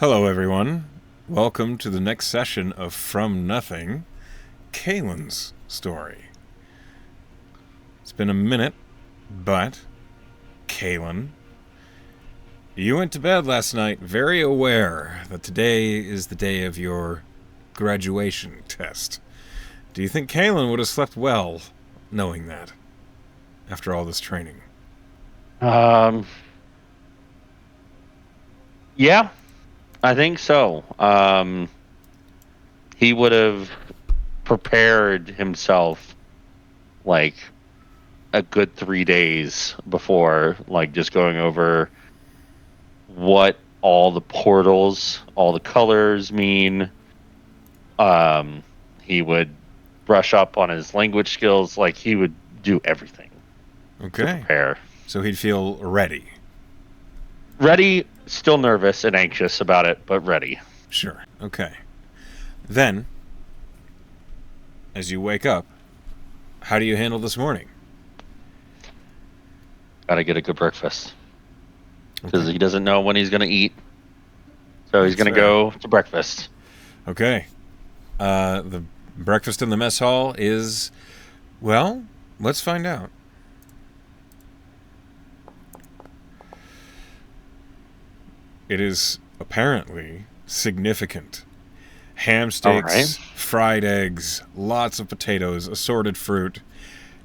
Hello, everyone. Welcome to the next session of From Nothing, Kaelan's story. It's been a minute, but Kaelan, you went to bed last night very aware that today is the day of your graduation test. Do you think Kaelan would have slept well knowing that after all this training? Um, yeah, I think so. He would have prepared himself like a good 3 days before, like just going over what all the portals, all the colors mean. Um, he would brush up on his language skills. Like he would do everything to Okay. prepare. So he'd feel ready. Ready, still nervous and anxious about it, but ready. Sure. Okay. Then, as you wake up, how do you handle this morning? Got to get a good breakfast because Okay. he doesn't know when he's going to eat. So he's That's going to fair. go to breakfast. Okay. The breakfast in the mess hall is, well, let's find out. It is apparently significant. Ham All right. steaks, fried eggs, lots of potatoes, assorted fruit,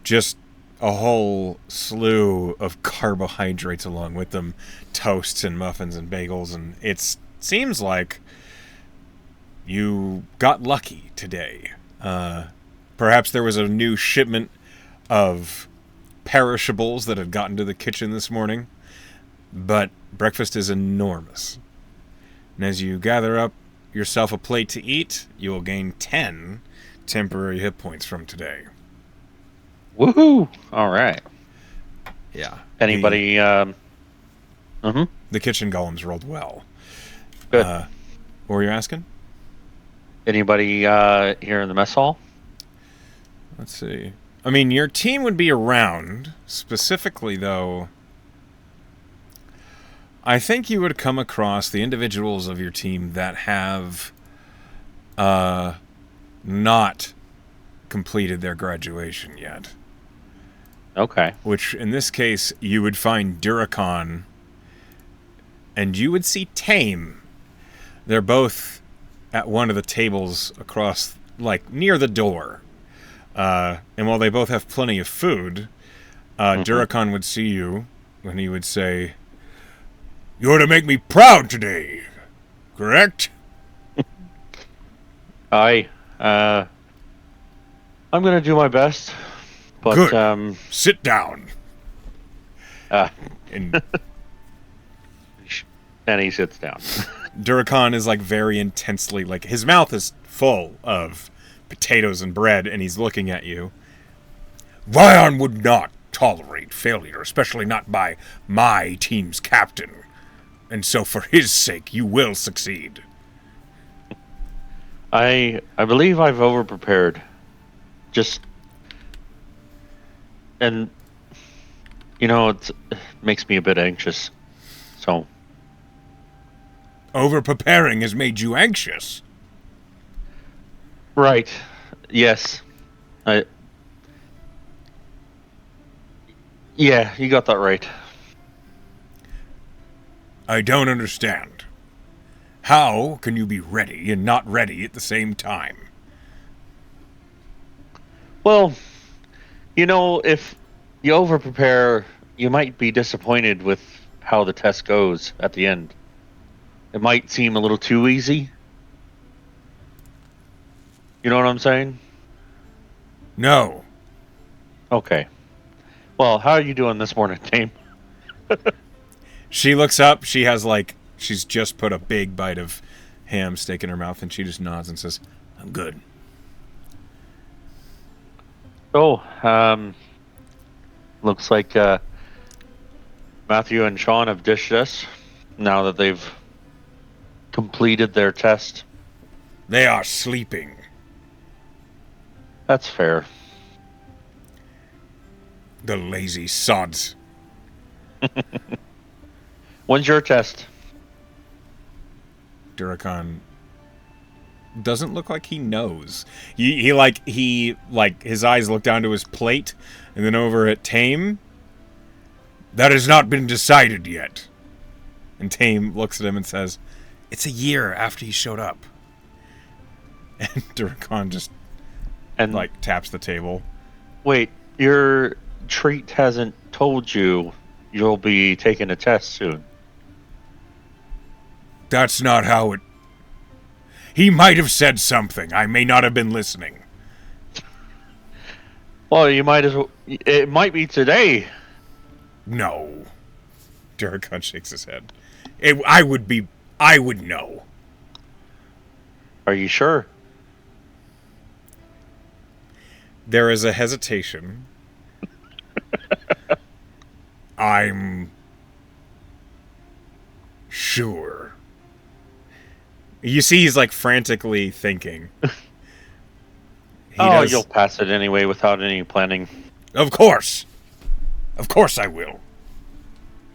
just a whole slew of carbohydrates along with them, toasts and muffins and bagels, and it seems like you got lucky today. Perhaps there was a new shipment of perishables that had gotten to the kitchen this morning, but breakfast is enormous. And as you gather up yourself a plate to eat, you will gain 10 temporary hit points from today. Woohoo! All right. Yeah. The Anybody? Mhm. the kitchen golems rolled well. Good. What were you asking? Anybody here in the mess hall? Let's see. I mean, your team would be around. Specifically, though, I think you would come across the individuals of your team that have not completed their graduation yet. Okay. Which, in this case, you would find Duracon and you would see Tame. They're both at one of the tables across, like, near the door. And while they both have plenty of food, Hmm. Duracon would see you and he would say, "You're to make me proud today, correct?" I I'm gonna do my best, but "Good. Sit down." uh, And and he sits down. Duracon is like very intensely, like his mouth is full of potatoes and bread, and he's looking at you. "Vion would not tolerate failure, especially not by my team's captain. And so for his sake, you will succeed." I believe I've overprepared. Just and it makes me a bit anxious. So "Over-preparing has made you anxious." right, yes, I yeah, you got that right. "I don't understand. How can you be ready and not ready at the same time?" Well, if you over prepare, you might be disappointed with how the test goes at the end. It might seem a little too easy. You know what I'm saying? "No." Okay. Well, how are you doing this morning, Tame? She looks up. She's just put a big bite of ham steak in her mouth, and she just nods and says, "I'm good." Oh, looks like Matthew and Sean have dished us now that they've completed their test. "They are sleeping." That's fair. "The lazy sods." When's your test? Duracon doesn't look like he knows. He his eyes look down to his plate and then over at Tame. That has not been decided yet. And Tame looks at him and says, "It's a year after he showed up." And Duracon just taps the table. Wait, your treat hasn't told you you'll be taking a test soon. That's not how it... He might have said something. I may not have been listening. Well, you might as well... It might be today. No. Duracon shakes his head. I would know. Are you sure? There is a hesitation. I'm sure. You see he's like frantically thinking. You'll pass it anyway without any planning. Of course. Of course I will.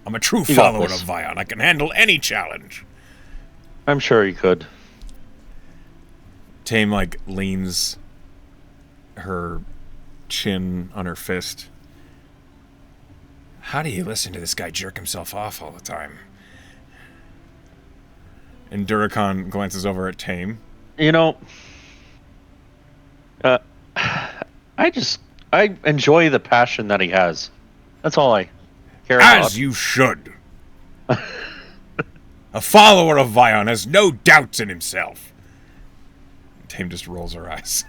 I'm a true You got follower of this. Vion. I can handle any challenge. I'm sure you could. Tame leans her chin on her fist. How do you listen to this guy jerk himself off all the time? And Duracon glances over at Tame. You know, I enjoy the passion that he has. That's all I care about. As you should. A follower of Vion has no doubts in himself. Tame just rolls her eyes.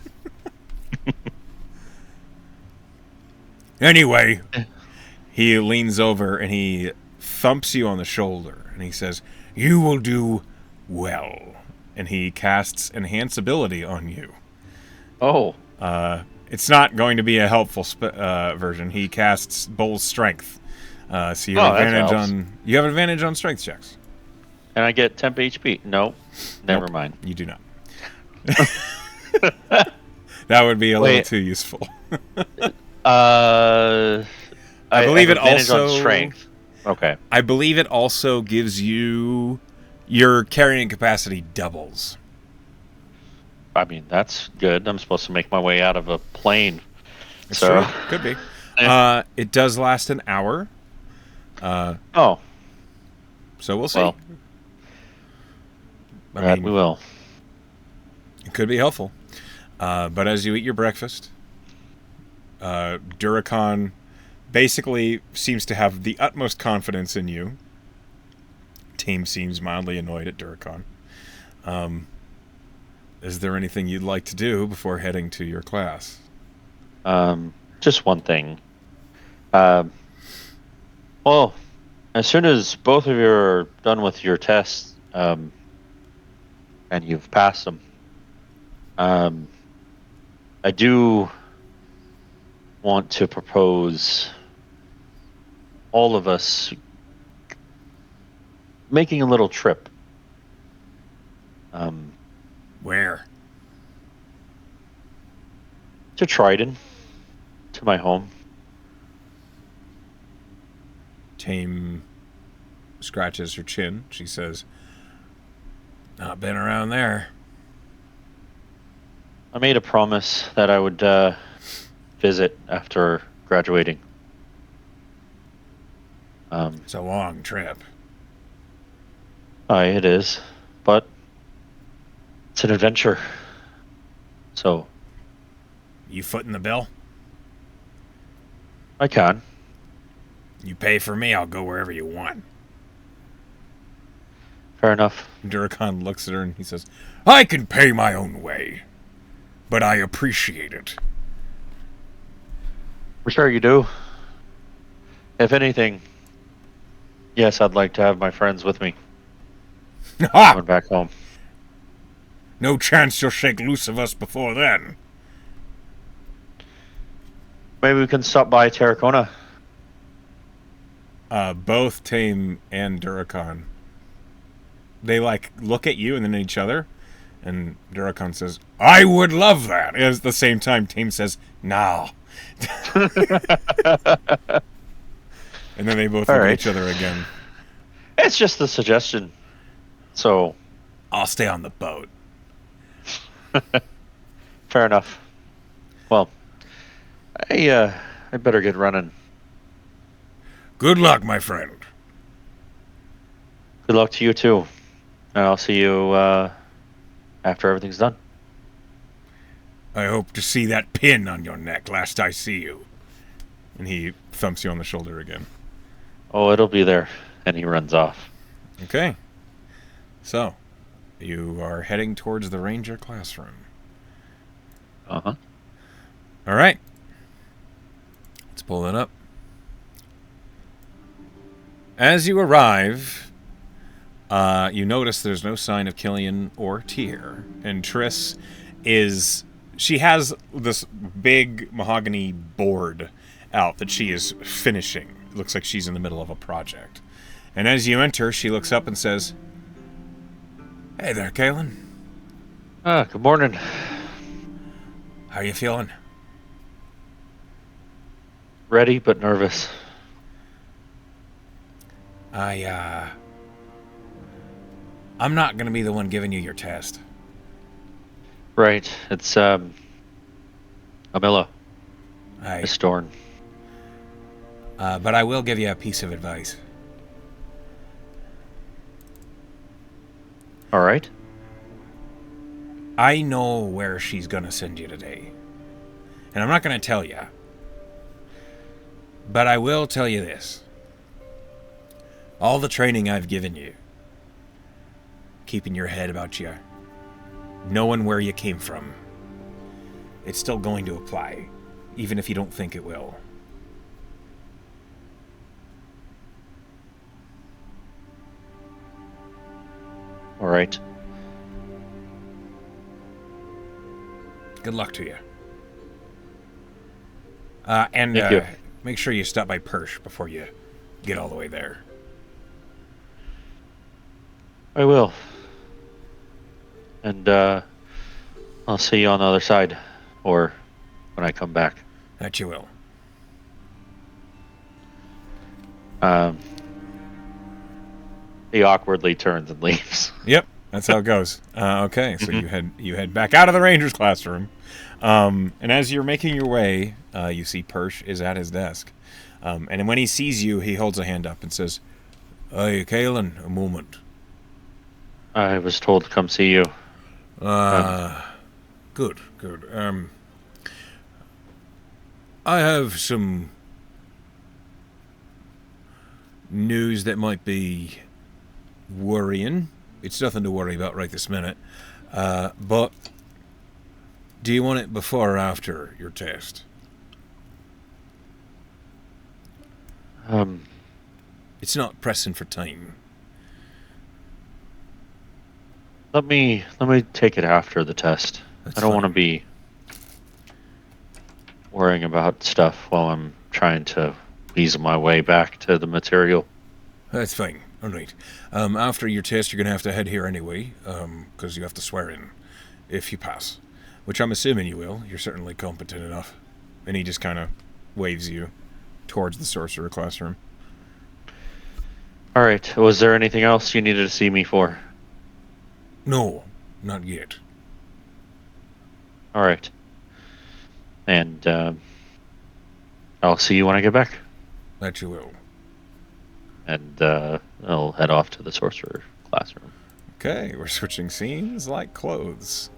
Anyway, he leans over and he thumps you on the shoulder and he says, "You will do well." And he casts Enhance Ability on you. Oh. It's not going to be a helpful version. He casts Bull's Strength. So you have advantage on strength checks. And I get temp HP. No. Never mind. You do not. That would be a little too useful. I believe it advantage also on strength. Okay. I believe it also gives you your carrying capacity doubles. I mean, that's good. I'm supposed to make my way out of a plane. It's So true. Could be. It does last an hour. oh, So we'll see. well, we will. It could be helpful. But as you eat your breakfast, Duracon basically seems to have the utmost confidence in you. Tame seems mildly annoyed at Duracon. Is there anything you'd like to do before heading to your class? Just one thing. Well, as soon as both of you are done with your tests, and you've passed them, I do want to propose all of us making a little trip. Where? To Trident, to my home. Tame scratches her chin. She says, "Not been around there." I made a promise that I would visit after graduating. It's a long trip. It is, but it's an adventure. So You footing the bill? I can. You pay for me, I'll go wherever you want. Fair enough. Duracon looks at her and he says, "I can pay my own way, but I appreciate it." For sure you do. If anything, yes, I'd like to have my friends with me. Ha! Going back home. No chance you'll shake loose of us before then. Maybe we can stop by Terracona. Both Tame and Duracon, they look at you and then at each other, and Duracon says, "I would love that." And at the same time, Tame says, "No." And then they both look at each other again. It's just a suggestion. So, I'll stay on the boat. Fair enough. Well, I better get running. Good luck, my friend. Good luck to you too. And I'll see you after everything's done. I hope to see that pin on your neck last I see you. And he thumps you on the shoulder again. Oh, it'll be there. And he runs off. Okay. So, you are heading towards the ranger classroom. Uh-huh. All right. Let's pull that up. As you arrive, you notice there's no sign of Killian or Tyr. And Triss is... She has this big mahogany board out that she is finishing. It looks like she's in the middle of a project. And as you enter, she looks up and says, "Hey there, Kaelan. Good morning. How you feeling?" Ready but nervous. I'm not going to be the one giving you your test. Right. It's Amilla. Aye. Miss Dorn. But I will give you a piece of advice. All right. I know where she's going to send you today. And I'm not going to tell you. But I will tell you this. All the training I've given you, keeping your head about you, knowing where you came from, it's still going to apply, even if you don't think it will. All right. Good luck to you. And Thank you. Make sure you stop by Persh before you get all the way there. I will. And I'll see you on the other side, or when I come back. That you will. He awkwardly turns and leaves. Yep, that's how it goes. Okay, so you head back out of the Rangers classroom, and as you're making your way, you see Persh is at his desk, and when he sees you, he holds a hand up and says, "Hey, Kaelan, a moment." I was told to come see you. Good. I have some news that might be worrying. It's nothing to worry about right this minute. But do you want it before or after your test? It's not pressing for time. Let me take it after the test. That's I don't want to fine. be worrying about stuff while I'm trying to weasel my way back to the material. That's fine. All right. After your test, you're going to have to head here anyway, because you have to swear in if you pass, which I'm assuming you will. You're certainly competent enough. And he just kind of waves you towards the sorcerer classroom. All right. Was there anything else you needed to see me for? No, not yet. All right. And I'll see you when I get back. That you will. And I'll head off to the sorcerer classroom. Okay, we're switching scenes like clothes.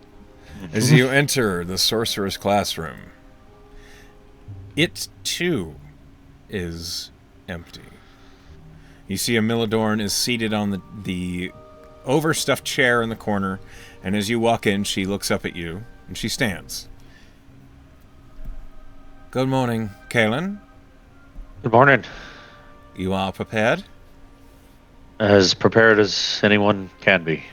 As you enter the sorcerer's classroom, it too is empty. You see Amilla is seated on the overstuffed chair in the corner, and as you walk in, she looks up at you, and she stands. Good morning, Kaelan. Good morning. You all prepared? As prepared as anyone can be.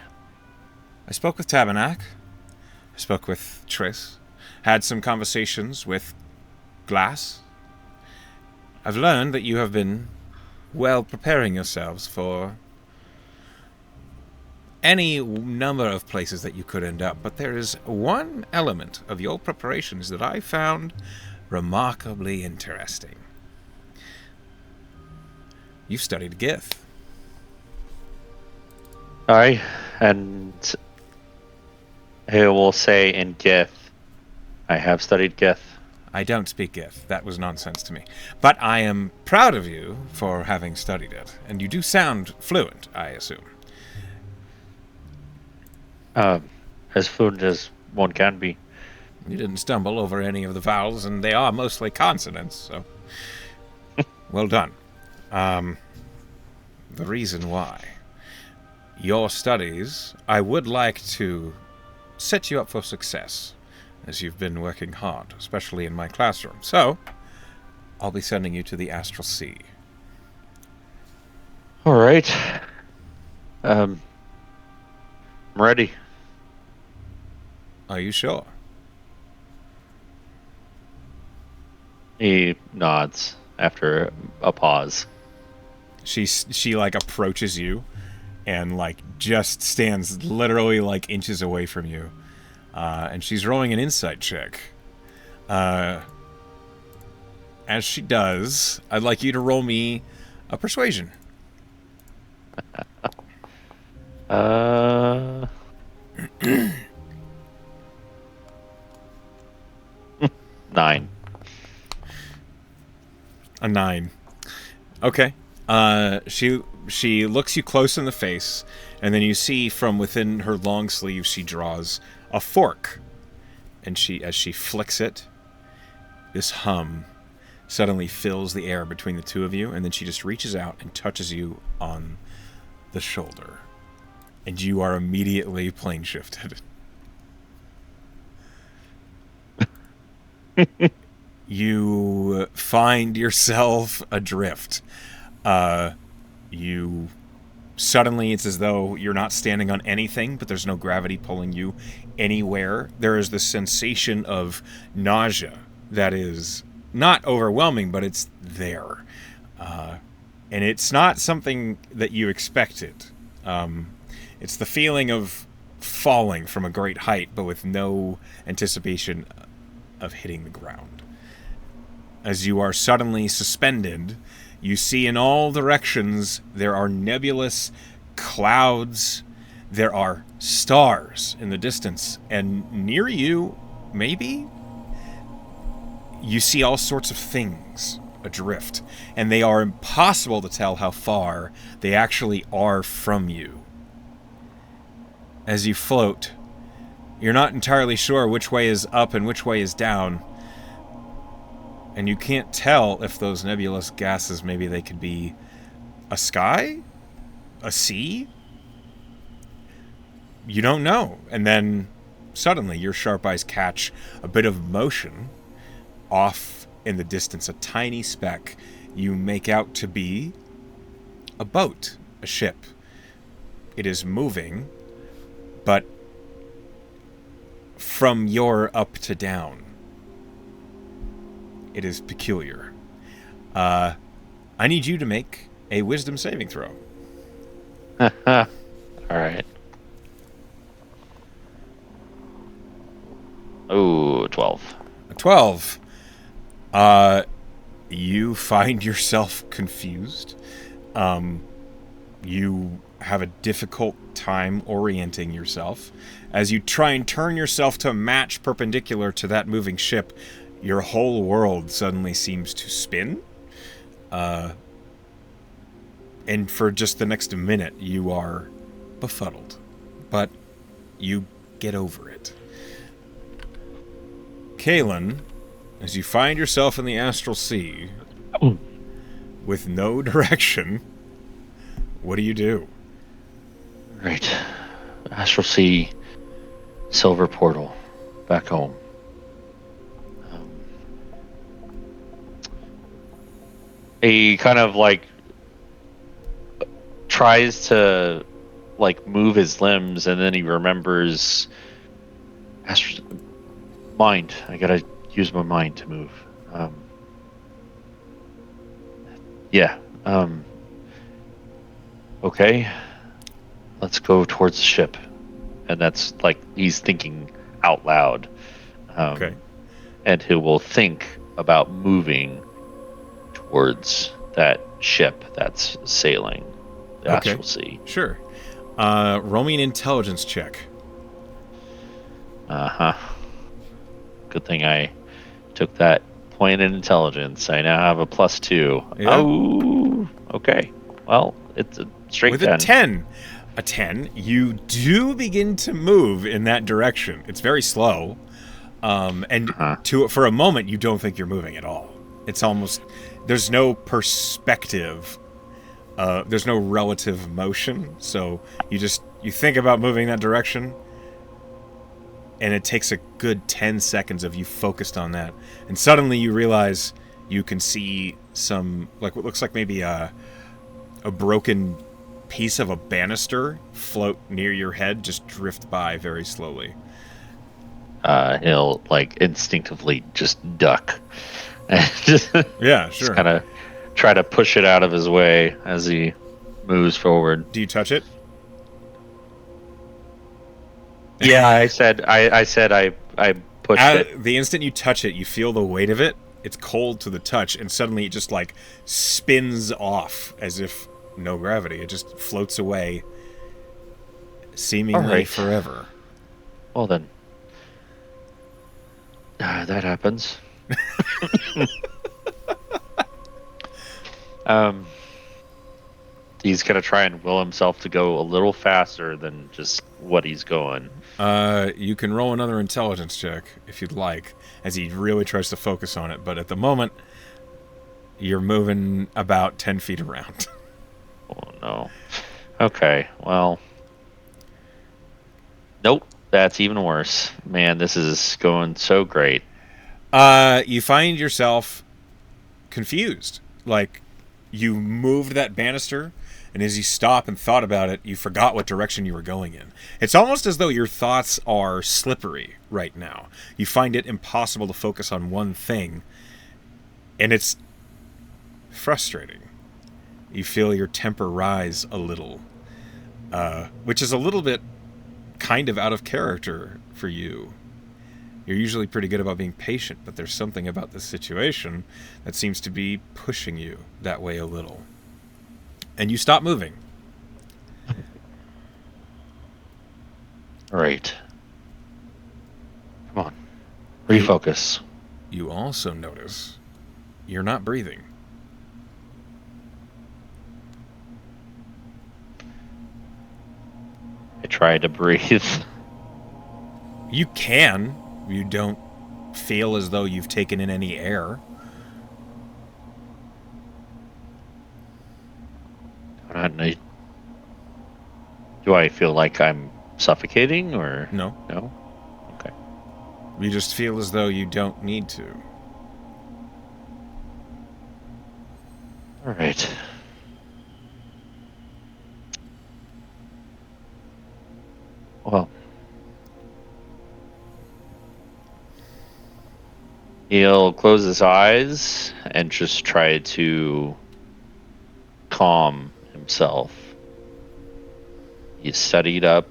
I spoke with Tabernac. I spoke with Triss. Had some conversations with Glass. I've learned that you have been well preparing yourselves for any number of places that you could end up, but there is one element of your preparations that I found remarkably interesting. You've studied Gith. I And he will say in Gith, I have studied Gith. I don't speak Gith. That was nonsense to me. But I am proud of you for having studied it. And you do sound fluent, I assume. As fluent as one can be. You didn't stumble over any of the vowels, and they are mostly consonants, so... Well done. The reason why. Your studies, I would like to set you up for success, as you've been working hard, especially in my classroom. So, I'll be sending you to the Astral Sea. All right. I'm ready. Are you sure? He nods after a pause. She like approaches you and like just stands literally like inches away from you. And she's rolling an insight check. As she does, I'd like you to roll me a persuasion. 9. A 9. Okay. She looks you close in the face, and then you see from within her long sleeve she draws a fork. And as she flicks it, this hum suddenly fills the air between the two of you, and then she just reaches out and touches you on the shoulder. And you are immediately plane shifted. You find yourself adrift. You suddenly, it's as though you're not standing on anything, but there's no gravity pulling you anywhere. There is this sensation of nausea that is not overwhelming, but it's there. And it's not something that you expected. It's the feeling of falling from a great height, but with no anticipation of hitting the ground. As you are suddenly suspended, you see in all directions there are nebulous clouds, there are stars in the distance, and near you, maybe, you see all sorts of things adrift, and they are impossible to tell how far they actually are from you. As you float, you're not entirely sure which way is up and which way is down, and you can't tell if those nebulous gases, maybe they could be a sky? A sea? You don't know. And then, suddenly, your sharp eyes catch a bit of motion off in the distance, a tiny speck you make out to be a boat, a ship. It is moving, but from your up to down. It is peculiar. I need you to make a wisdom saving throw. All right. Oh, 12. A 12. You find yourself confused. You have a difficult time orienting yourself. As you try and turn yourself to match perpendicular to that moving ship, your whole world suddenly seems to spin. And for just the next minute, you are befuddled. But you get over it. Kaelan, as you find yourself in the astral sea, with no direction, what do you do? Right. Astral Sea, Silver Portal, back home. He kind of like tries to like move his limbs, and then he remembers mind. I gotta use my mind to move. Yeah. Okay. Let's go towards the ship. And that's like he's thinking out loud. Okay. And he will think about moving towards that ship that's sailing the astral sea. Sure. Roll me an intelligence check. Uh-huh. Good thing I took that point in intelligence. I now have a +2. Yeah. Oh, okay. Well, it's a straight With 10. A 10, you do begin to move in that direction. It's very slow. And for a moment, you don't think you're moving at all. It's almost, there's no perspective. There's no relative motion. So you think about moving that direction, and it takes a good 10 seconds of you focused on that. And suddenly you realize you can see some, like what looks like maybe a broken piece of a banister float near your head, just drift by very slowly. He'll like instinctively just duck. Just kind of try to push it out of his way as he moves forward. Do you touch it? Yeah, I said I pushed it. The instant you touch it, you feel the weight of it. It's cold to the touch, and suddenly it just like spins off as if no gravity. It just floats away, seemingly forever. Well then, that happens. He's gonna try and will himself to go a little faster than just what he's going. You can roll another intelligence check if you'd like, as he really tries to focus on it. But at the moment, you're moving about 10 feet around. Oh no. Okay. Well. Nope. That's even worse. Man, this is going so great. You find yourself confused. Like, you moved that banister, and as you stop and thought about it, you forgot what direction you were going in. It's almost as though your thoughts are slippery right now. You find it impossible to focus on one thing, and it's frustrating. You feel your temper rise a little, which is a little bit kind of out of character for you. You're usually pretty good about being patient, but there's something about this situation that seems to be pushing you that way a little. And you stop moving. All right. Come on. Refocus. You also notice you're not breathing. I try to breathe. You can. You don't feel as though you've taken in any air. Do I feel like I'm suffocating or no? No. Okay. You just feel as though you don't need to. All right. Well, he'll close his eyes and just try to calm himself. He's studied up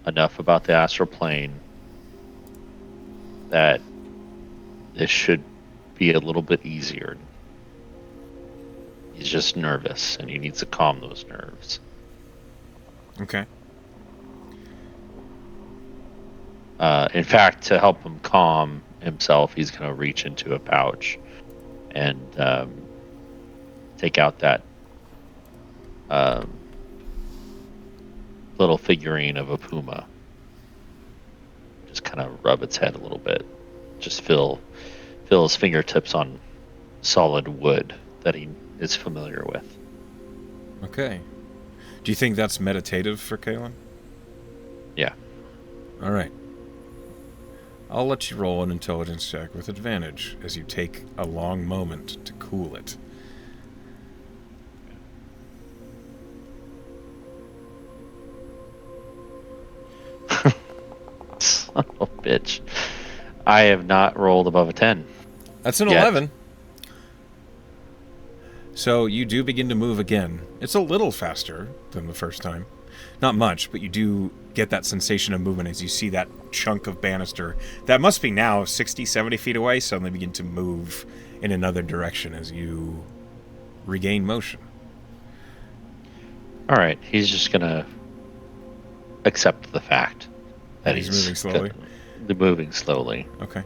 enough about the astral plane that this should be a little bit easier. He's just nervous, and he needs to calm those nerves. Okay. In fact, to help him calm himself, he's going to reach into a pouch and take out that little figurine of a puma. Just kind of rub its head a little bit. Just feel his fingertips on solid wood that he is familiar with. Okay. Do you think that's meditative for Kaelan? Yeah. All right. I'll let you roll an intelligence check with advantage as you take a long moment to cool it. Son of a bitch. I have not rolled above a 10. That's an 11. So you do begin to move again. It's a little faster than the first time. Not much, but you do get that sensation of movement as you see that chunk of banister that must be now 60, 70 feet away suddenly begin to move in another direction as you regain motion. All right, he's just going to accept the fact that he's moving slowly. Moving slowly. Okay.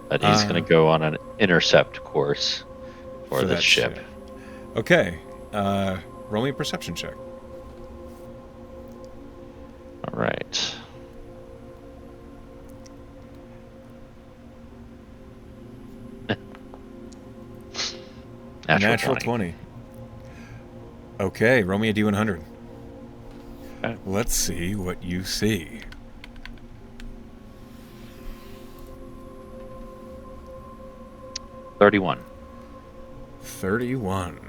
But he's going to go on an intercept course for this that ship. Okay. Roll me a perception check. All right. Natural 20. Okay, roll me a D100. Okay. Let's see what you see. $31. 31.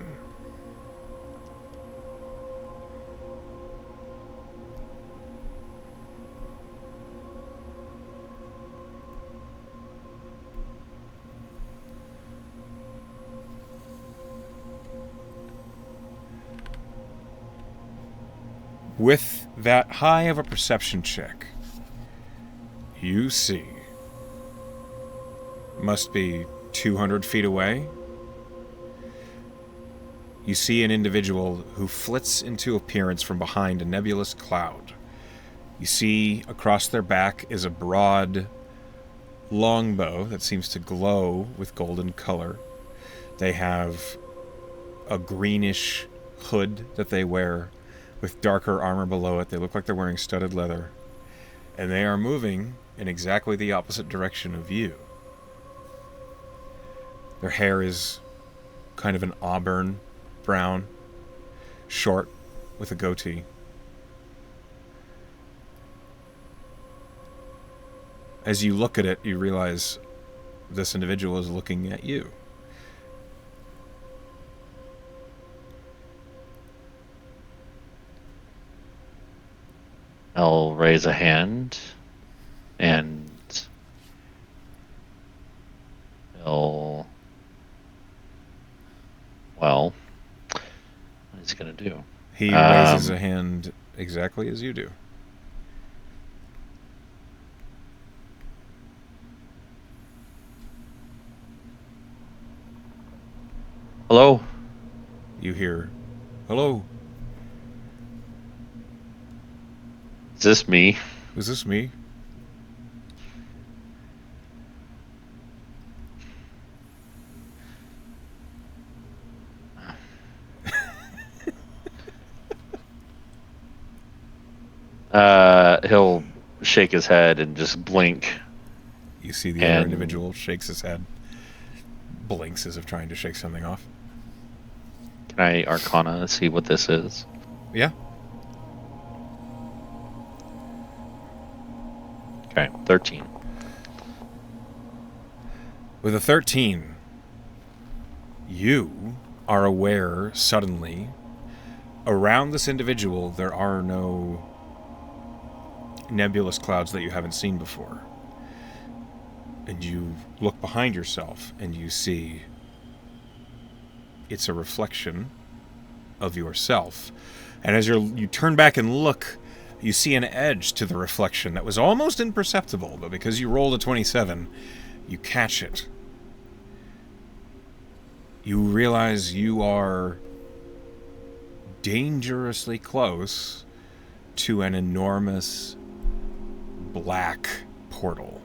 With that high of a perception check, you see, must be 200 feet away, you see an individual who flits into appearance from behind a nebulous cloud. You see across their back is a broad longbow that seems to glow with golden color. They have a greenish hood that they wear with darker armor below it. They look like they're wearing studded leather. And they are moving in exactly the opposite direction of you. Their hair is kind of an auburn brown, short, with a goatee. As you look at it, you realize this individual is looking at you. I'll raise a hand, and he'll, well, what is he going to do? He raises a hand exactly as you do. Hello? You hear, hello? Is this me? Is this me? He'll shake his head and just blink. You see the other individual shakes his head, blinks as if trying to shake something off. Can I Arcana see what this is? Yeah. Okay, 13. With a 13, you are aware suddenly, around this individual, there are no nebulous clouds that you haven't seen before. And you look behind yourself and you see it's a reflection of yourself. And as you turn back and look, you see an edge to the reflection that was almost imperceptible, but because you rolled a 27, you catch it. You realize you are dangerously close to an enormous black portal.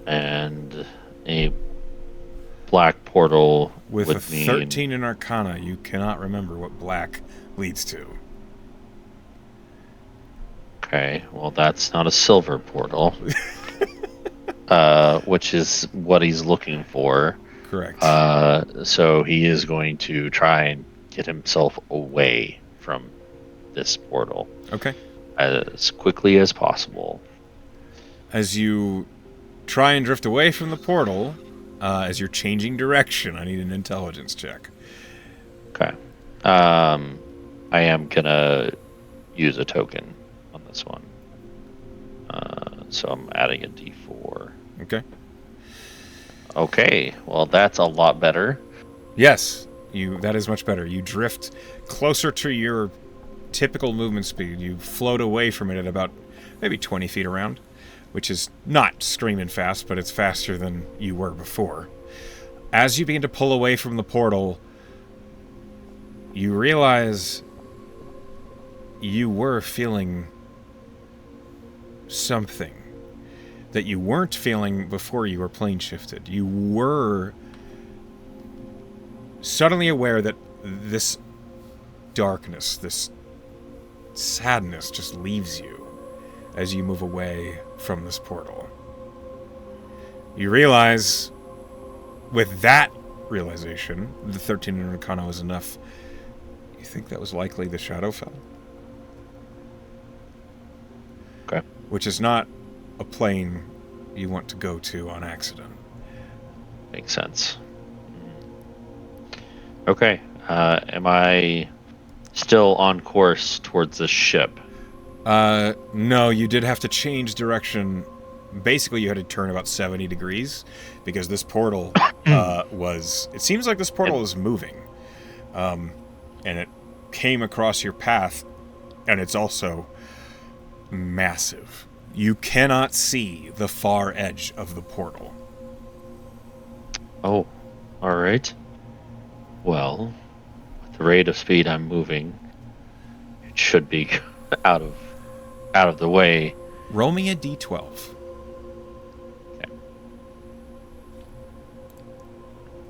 And a black portal with a 13 in Arcana, you cannot remember what black leads to. Okay, well that's not a silver portal. Which is what he's looking for. Correct. So he is going to try and get himself away from this portal. Okay. As quickly as possible. As you try and drift away from the portal, as you're changing direction, I need an intelligence check. Okay. I am gonna use a token on this one. So I'm adding a D4. Okay. Okay. Well, that's a lot better. Yes, that is much better. You drift closer to your typical movement speed. You float away from it at about maybe 20 feet around, which is not screaming fast, but it's faster than you were before. As you begin to pull away from the portal, you realize you were feeling something that you weren't feeling before you were plane shifted. You were suddenly aware that this darkness, this sadness just leaves you as you move away from this portal. You realize, with that realization, the 13 in Arcana was enough. You think that was likely the Shadowfell? Okay. Which is not a plane you want to go to on accident. Makes sense. Okay. Am I still on course towards the ship? No, you did have to change direction. Basically, you had to turn about 70 degrees because this portal was... It seems like this portal is moving. And it came across your path, and it's also massive. You cannot see the far edge of the portal. Oh, all right. Well, with the rate of speed I'm moving, it should be out of the way. Roll me a d12. Okay.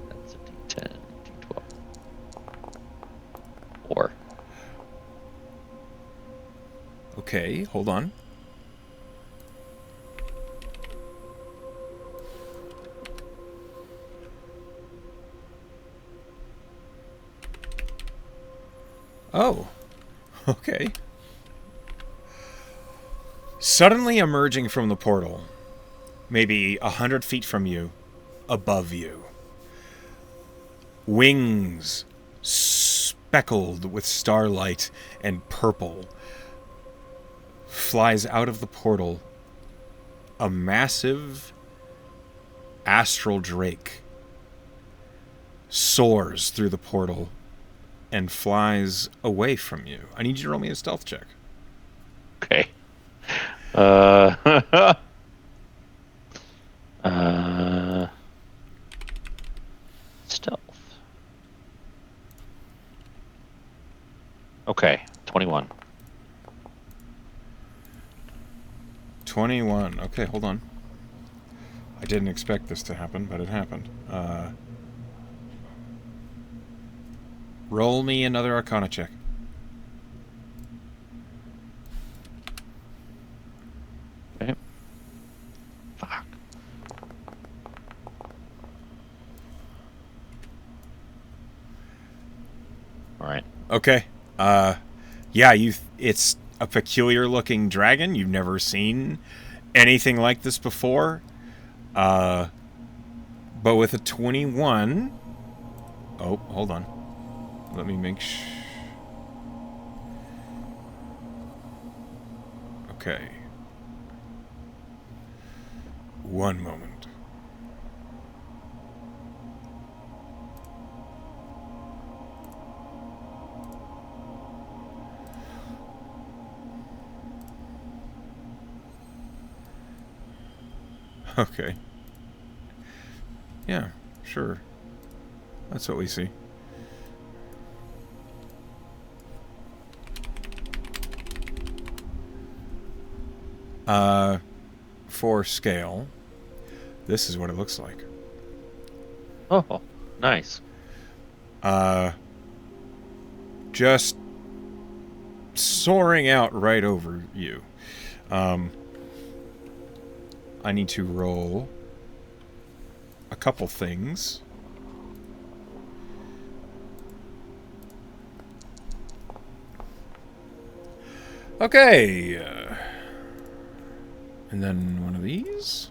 That's a D10, D12. 4. Okay, hold on. Oh, okay. Suddenly emerging from the portal, maybe 100 feet from you, above you, wings speckled with starlight and purple, flies out of the portal a massive astral drake, soars through the portal and flies away from you. I need you to roll me a stealth check. Okay. Stealth. Okay, 21. 21. Okay, hold on. I didn't expect this to happen, but it happened. Roll me another Arcana check. Okay. Fuck. All right. Okay. Yeah, it's a peculiar looking dragon. You've never seen anything like this before. But with a 21... Oh, hold on. Let me make Okay. One moment. Okay. Yeah, sure. That's what we see. For scale, this is what it looks like. Oh, nice. Just soaring out right over you. I need to roll a couple things. Okay. And then one of these.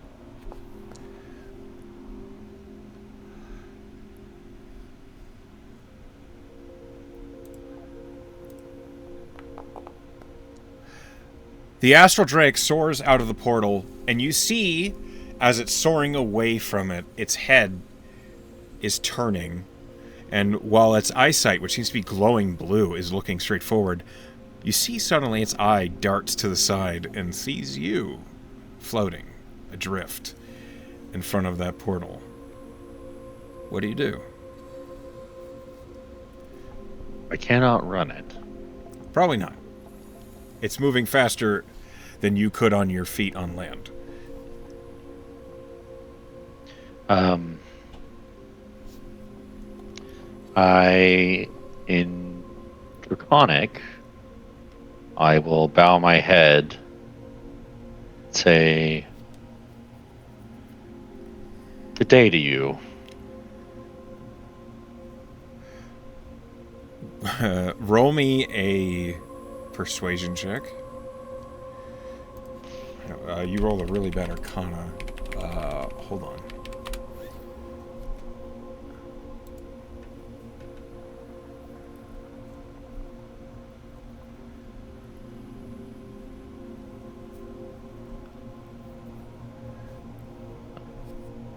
The astral drake soars out of the portal, and you see, as it's soaring away from it, its head is turning. And while its eyesight, which seems to be glowing blue, is looking straight forward, you see suddenly its eye darts to the side and sees you floating, adrift, in front of that portal. What do you do? I cannot run it. Probably not. It's moving faster than you could on your feet on land. Um, I, in Draconic, I will bow my head, say, "Good day to you." Roll me a persuasion check. You rolled a really bad Arcana. Hold on.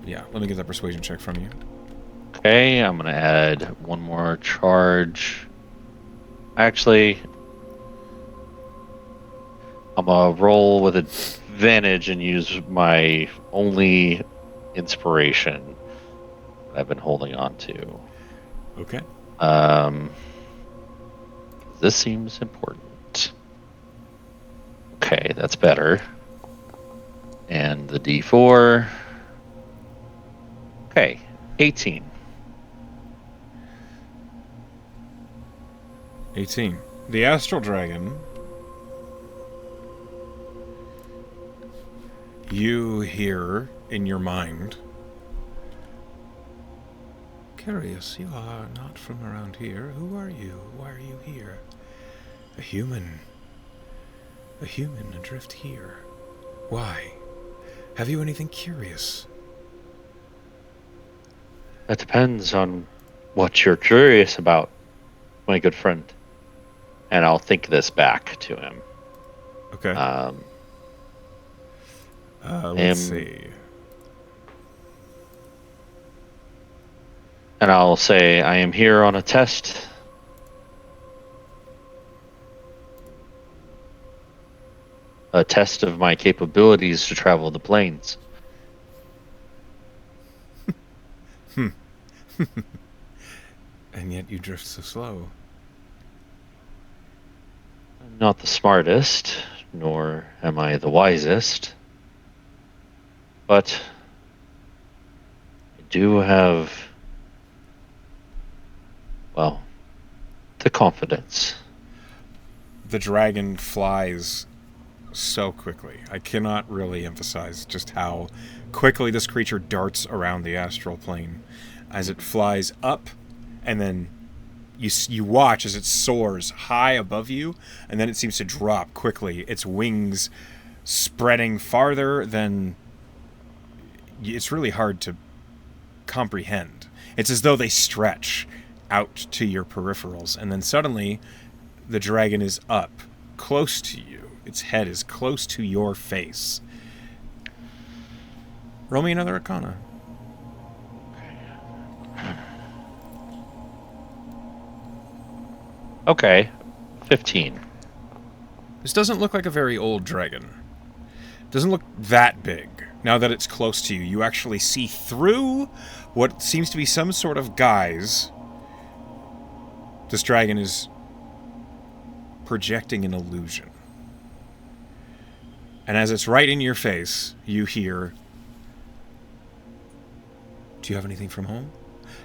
Yeah, let me get that persuasion check from you. Okay, I'm gonna add one more charge. Actually, I'm gonna roll with advantage and use my only inspiration that I've been holding on to. Okay. Um, this seems important. Okay, that's better. And the D4. Okay, 18. 18. The Astral Dragon. You hear in your mind. Curious, you are not from around here. Who are you? Why are you here? A human. A human adrift here. Why? Have you anything curious? That depends on what you're curious about, my good friend. And I'll think this back to him. Okay. Um, Let's see. And I'll say, I am here on a test. A test of my capabilities to travel the plains. And yet you drift so slow. I'm not the smartest, nor am I the wisest. But I do have, well, the confidence. The dragon flies so quickly. I cannot really emphasize just how quickly this creature darts around the astral plane as it flies up, and then you watch as it soars high above you, and then it seems to drop quickly, its wings spreading farther than it's really hard to comprehend. It's as though they stretch out to your peripherals, and then suddenly the dragon is up close to you. Its head is close to your face. Roll me another Arcana. Okay, 15. This doesn't look like a very old dragon. It doesn't look that big. Now that it's close to you, you actually see through what seems to be some sort of guise. This dragon is projecting an illusion. And as it's right in your face, you hear, "Do you have anything from home?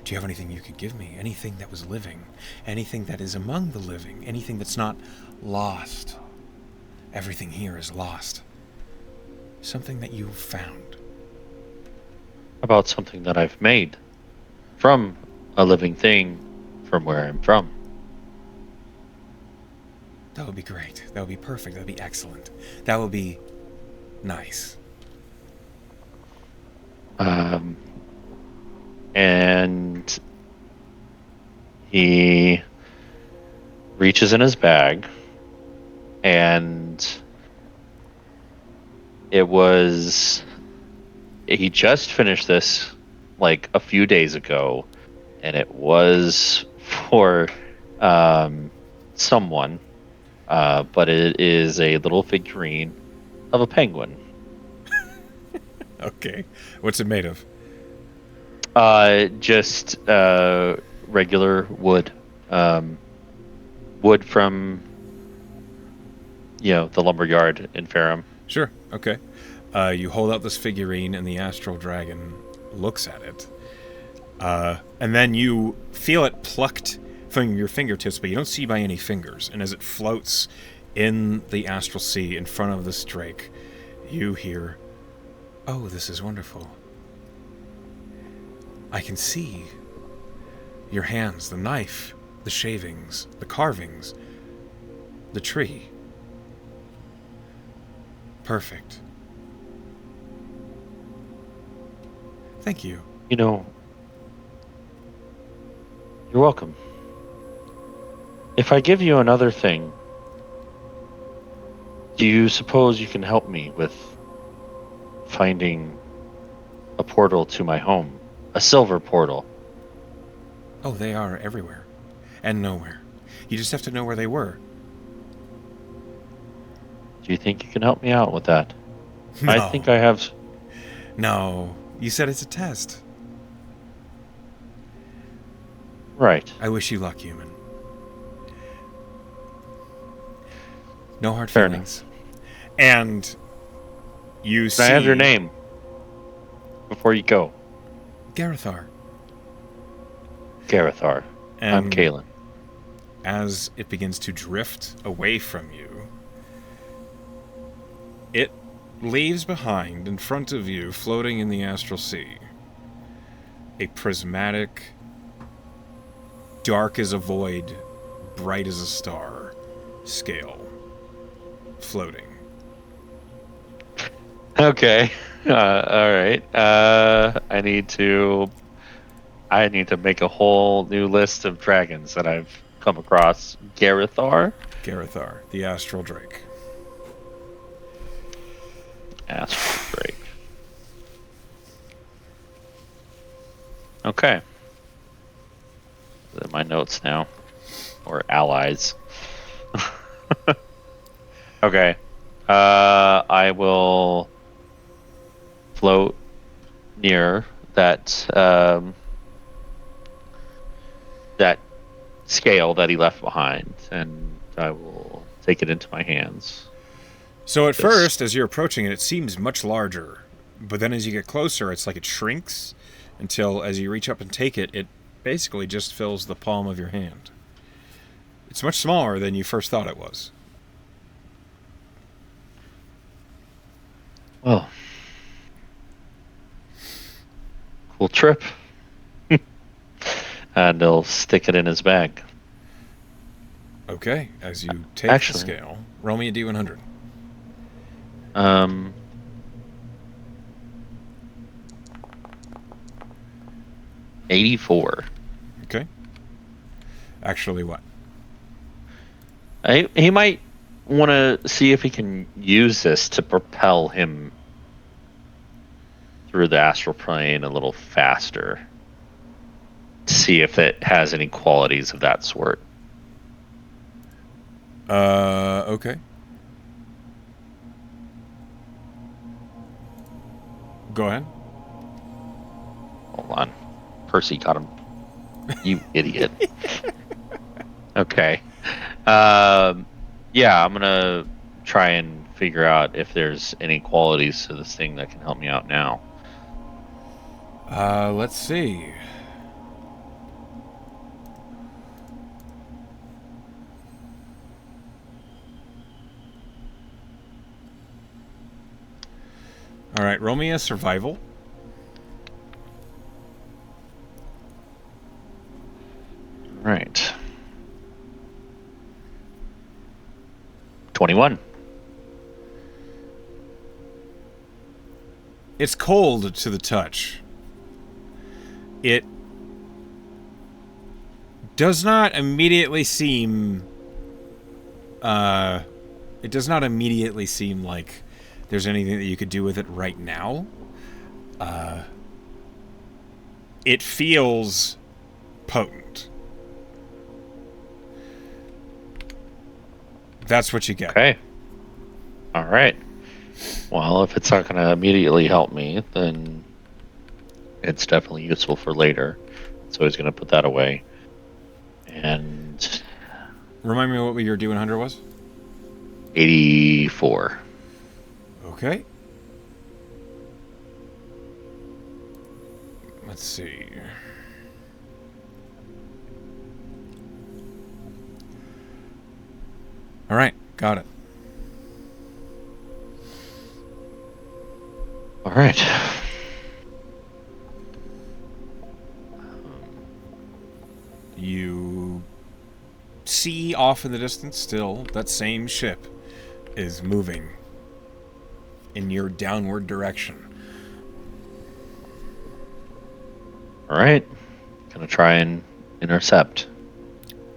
Do you have anything you could give me? Anything that was living? Anything that is among the living? Anything that's not lost? Everything here is lost. Something that you've found." About something that I've made from a living thing from where I'm from. That would be great. That would be perfect. That would be excellent. That would be nice. And he reaches in his bag, and he just finished this like a few days ago, and it was for someone, but it is a little figurine of a penguin. Okay. What's it made of? Just regular wood. Wood from, the lumberyard in Ferrum. Sure. Okay. You hold out this figurine, and the astral dragon looks at it. And then you feel it plucked from your fingertips, but you don't see by any fingers. And as it floats in the astral sea in front of this drake, you hear, "Oh, this is wonderful. I can see your hands, the knife, the shavings, the carvings, the tree. Perfect. Thank you." You're welcome. If I give you another thing, do you suppose you can help me with finding a portal to my home? A silver portal. Oh, they are everywhere. And nowhere. You just have to know where they were. Do you think you can help me out with that? No. I think I have... No. You said it's a test. Right. I wish you luck, human. No hard Fair feelings. And you see... Can I have your name before you go? Garithar. Garithar. I'm And Kaelan. as it begins to drift away from you, it leaves behind, in front of you, floating in the astral sea, a prismatic, dark as a void, bright as a star, scale, floating. Okay. All right. I need to make a whole new list of dragons that I've come across. Garithar. Garithar, the astral drake. Astral Drake. Okay. Those are my notes now. Or allies. Okay. I will float near that that scale that he left behind, and I will take it into my hands. So at first, as you're approaching it, it seems much larger. But then as you get closer, it's like it shrinks until as you reach up and take it, it basically just fills the palm of your hand. It's much smaller than you first thought it was. Well, cool trip. And he'll stick it in his bag. Okay, as you take Actually, the scale, roll me a D100. 84. Okay. Actually, what? He might want to see if he can use this to propel him through the astral plane a little faster. See if it has any qualities of that sort. Okay. Go ahead. Hold on. Percy got him. You idiot. Okay. Yeah, I'm going to try and figure out if there's any qualities to this thing that can help me out now. Let's see. All right, roll me a survival. Right. 21. It's cold to the touch. It does not immediately seem... it does not immediately seem like there's anything that you could do with it right now. It feels potent. That's what you get. Okay. All right. Well, if it's not going to immediately help me, then it's definitely useful for later. So he's going to put that away. And Remind me what your D100 was? 84. Okay. Let's see. All right, got it. All right. You see off in the distance still that same ship is moving in your downward direction. All right. Gonna try and intercept.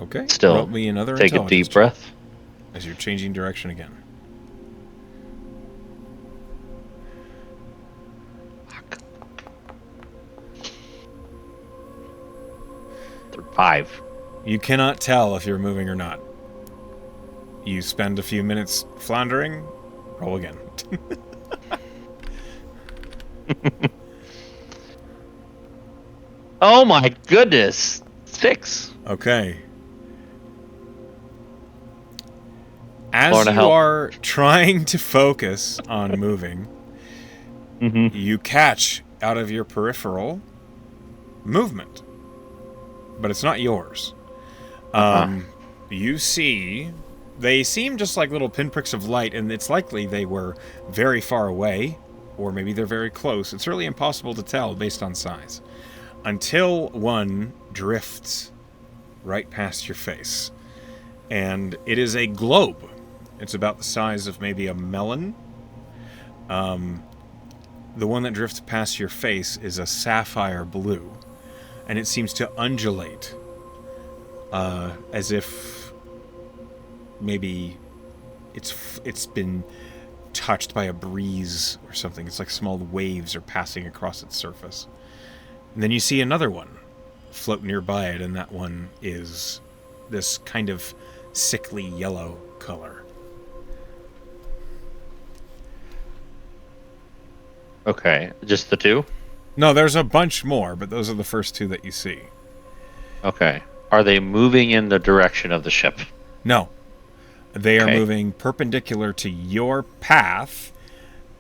Okay. Still, roll me another take a intelligence deep check breath. as you're changing direction again. Fuck. 5. You cannot tell if you're moving or not. You spend a few minutes floundering. Roll again. Oh my goodness. 6. Okay. As Lorna, you help. are trying to focus on moving, you catch out of your peripheral movement, but it's not yours. You see, they seem just like little pinpricks of light, and it's likely they were very far away, or maybe they're very close. It's really impossible to tell based on size, until one drifts right past your face. And it is a globe. It's about the size of maybe a melon. The one that drifts past your face is a sapphire blue, and it seems to undulate as if maybe it's been touched by a breeze or something. It's like small waves are passing across its surface. And then you see another one float nearby it, and that one is this kind of sickly yellow color. Okay, just the 2? No, there's a bunch more, but those are the first 2 that you see. Okay. Are they moving in the direction of the ship? No. They are Okay. moving perpendicular to your path,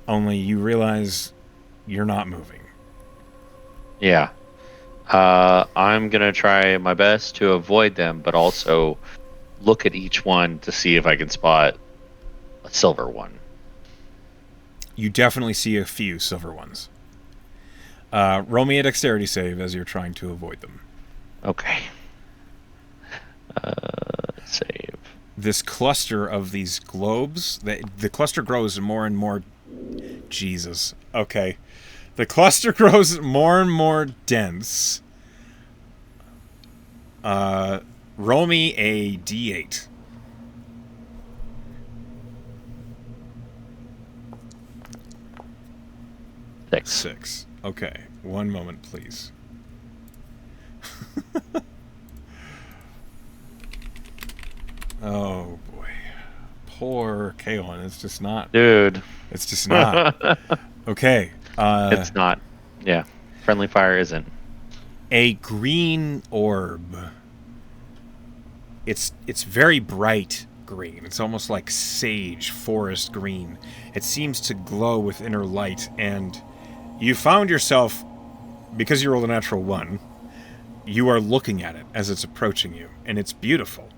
only you realize you're not moving. Yeah. I'm going to try my best to avoid them, but also look at each one to see if I can spot a silver one. You definitely see a few silver ones. Roll me a dexterity save as you're trying to avoid them. Okay. Save. This cluster of these globes, the cluster grows more and more... Jesus. Okay. The cluster grows more and more dense. Roll me a d8. Six. Okay. One moment, please. Oh, boy. Poor Kaelan. It's just not... Dude. It's just not. Okay. It's not. Yeah. Friendly fire isn't. A green orb. It's very bright green. It's almost like sage forest green. It seems to glow with inner light, and you found yourself, because you rolled a natural 1, you are looking at it as it's approaching you, and it's beautiful.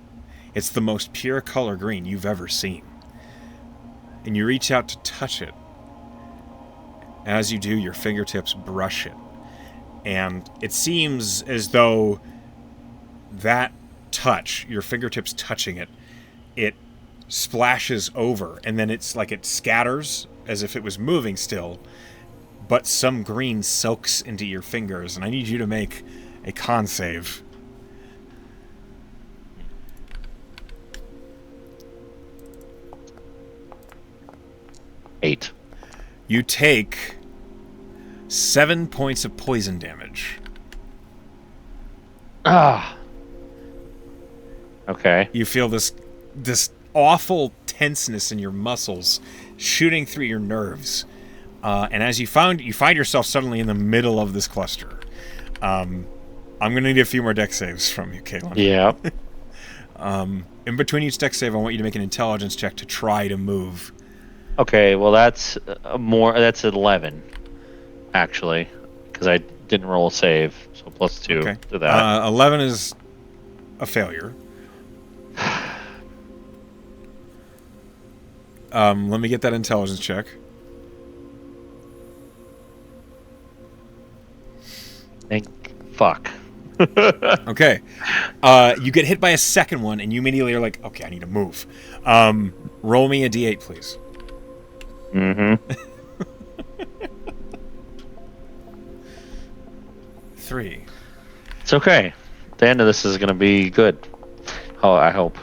It's the most pure color green you've ever seen. And you reach out to touch it. As you do, your fingertips brush it. And it seems as though that touch, your fingertips touching it, it splashes over, and then it's like it scatters as if it was moving still, but some green soaks into your fingers, and I need you to make a con save. Eight. You take 7 points of poison damage. Ah. Okay. You feel this awful tenseness in your muscles shooting through your nerves. And as you find yourself suddenly in the middle of this cluster. I'm going to need a few more dex saves from you, Kaelan. Yeah. In between each deck save, I want you to make an intelligence check to try to move. Okay, well that's That's 11, actually, because I didn't roll a save, so +2 Okay. to that. 11 is a failure. Let me get that intelligence check. Fuck. Okay. You get hit by a second one, and you immediately are like, okay, I need to move. Roll me a d8, please. Mm-hmm. 3. It's okay. The end of this is gonna be good. Oh, I hope.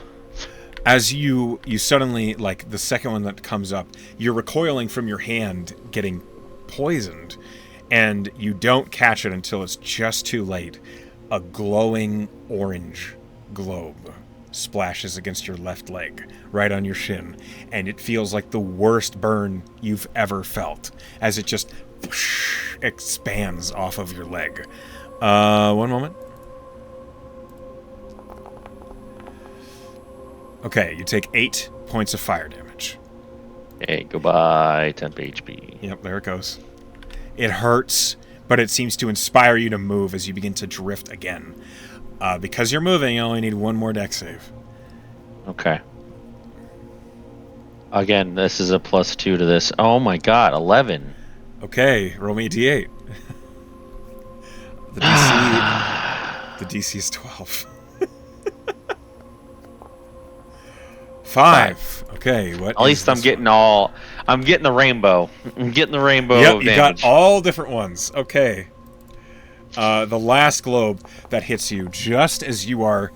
As you suddenly, like, the second one that comes up, you're recoiling from your hand getting poisoned, and you don't catch it until it's just too late. A glowing orange globe splashes against your left leg, right on your shin, and it feels like the worst burn you've ever felt, as it just expands off of your leg. One moment. Okay, you take 8 points of fire damage. Hey, goodbye, 10 HP. Yep, there it goes. It hurts, but it seems to inspire you to move as you begin to drift again. Because you're moving, you only need one more deck save. Okay. Again, this is a +2 to this. Oh my god, 11. Okay, roll me a d8. The DC is 12. 5. Okay, what? At least I'm getting I'm getting the rainbow. I'm getting the rainbow Yep, of you damage. got all different ones. Okay. The last globe that hits you just as you are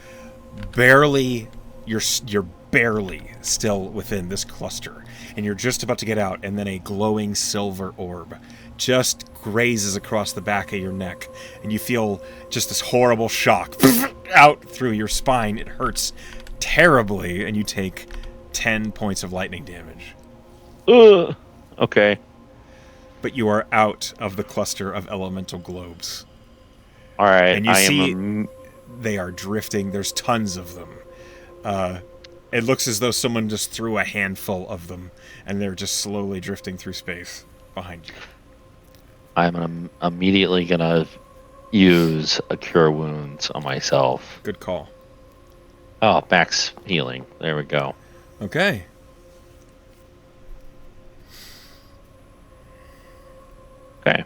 barely, you're barely still within this cluster, and you're just about to get out, and then a glowing silver orb just grazes across the back of your neck, and you feel just this horrible shock out through your spine. It hurts terribly, and you take 10 points of lightning damage. Ugh. Okay. But you are out of the cluster of elemental globes. All right. And you see they are drifting. There's tons of them. It looks as though someone just threw a handful of them, and they're just slowly drifting through space behind you. I'm immediately gonna use a cure wounds on myself. Good call. Oh, max healing. There we go. Okay. Okay.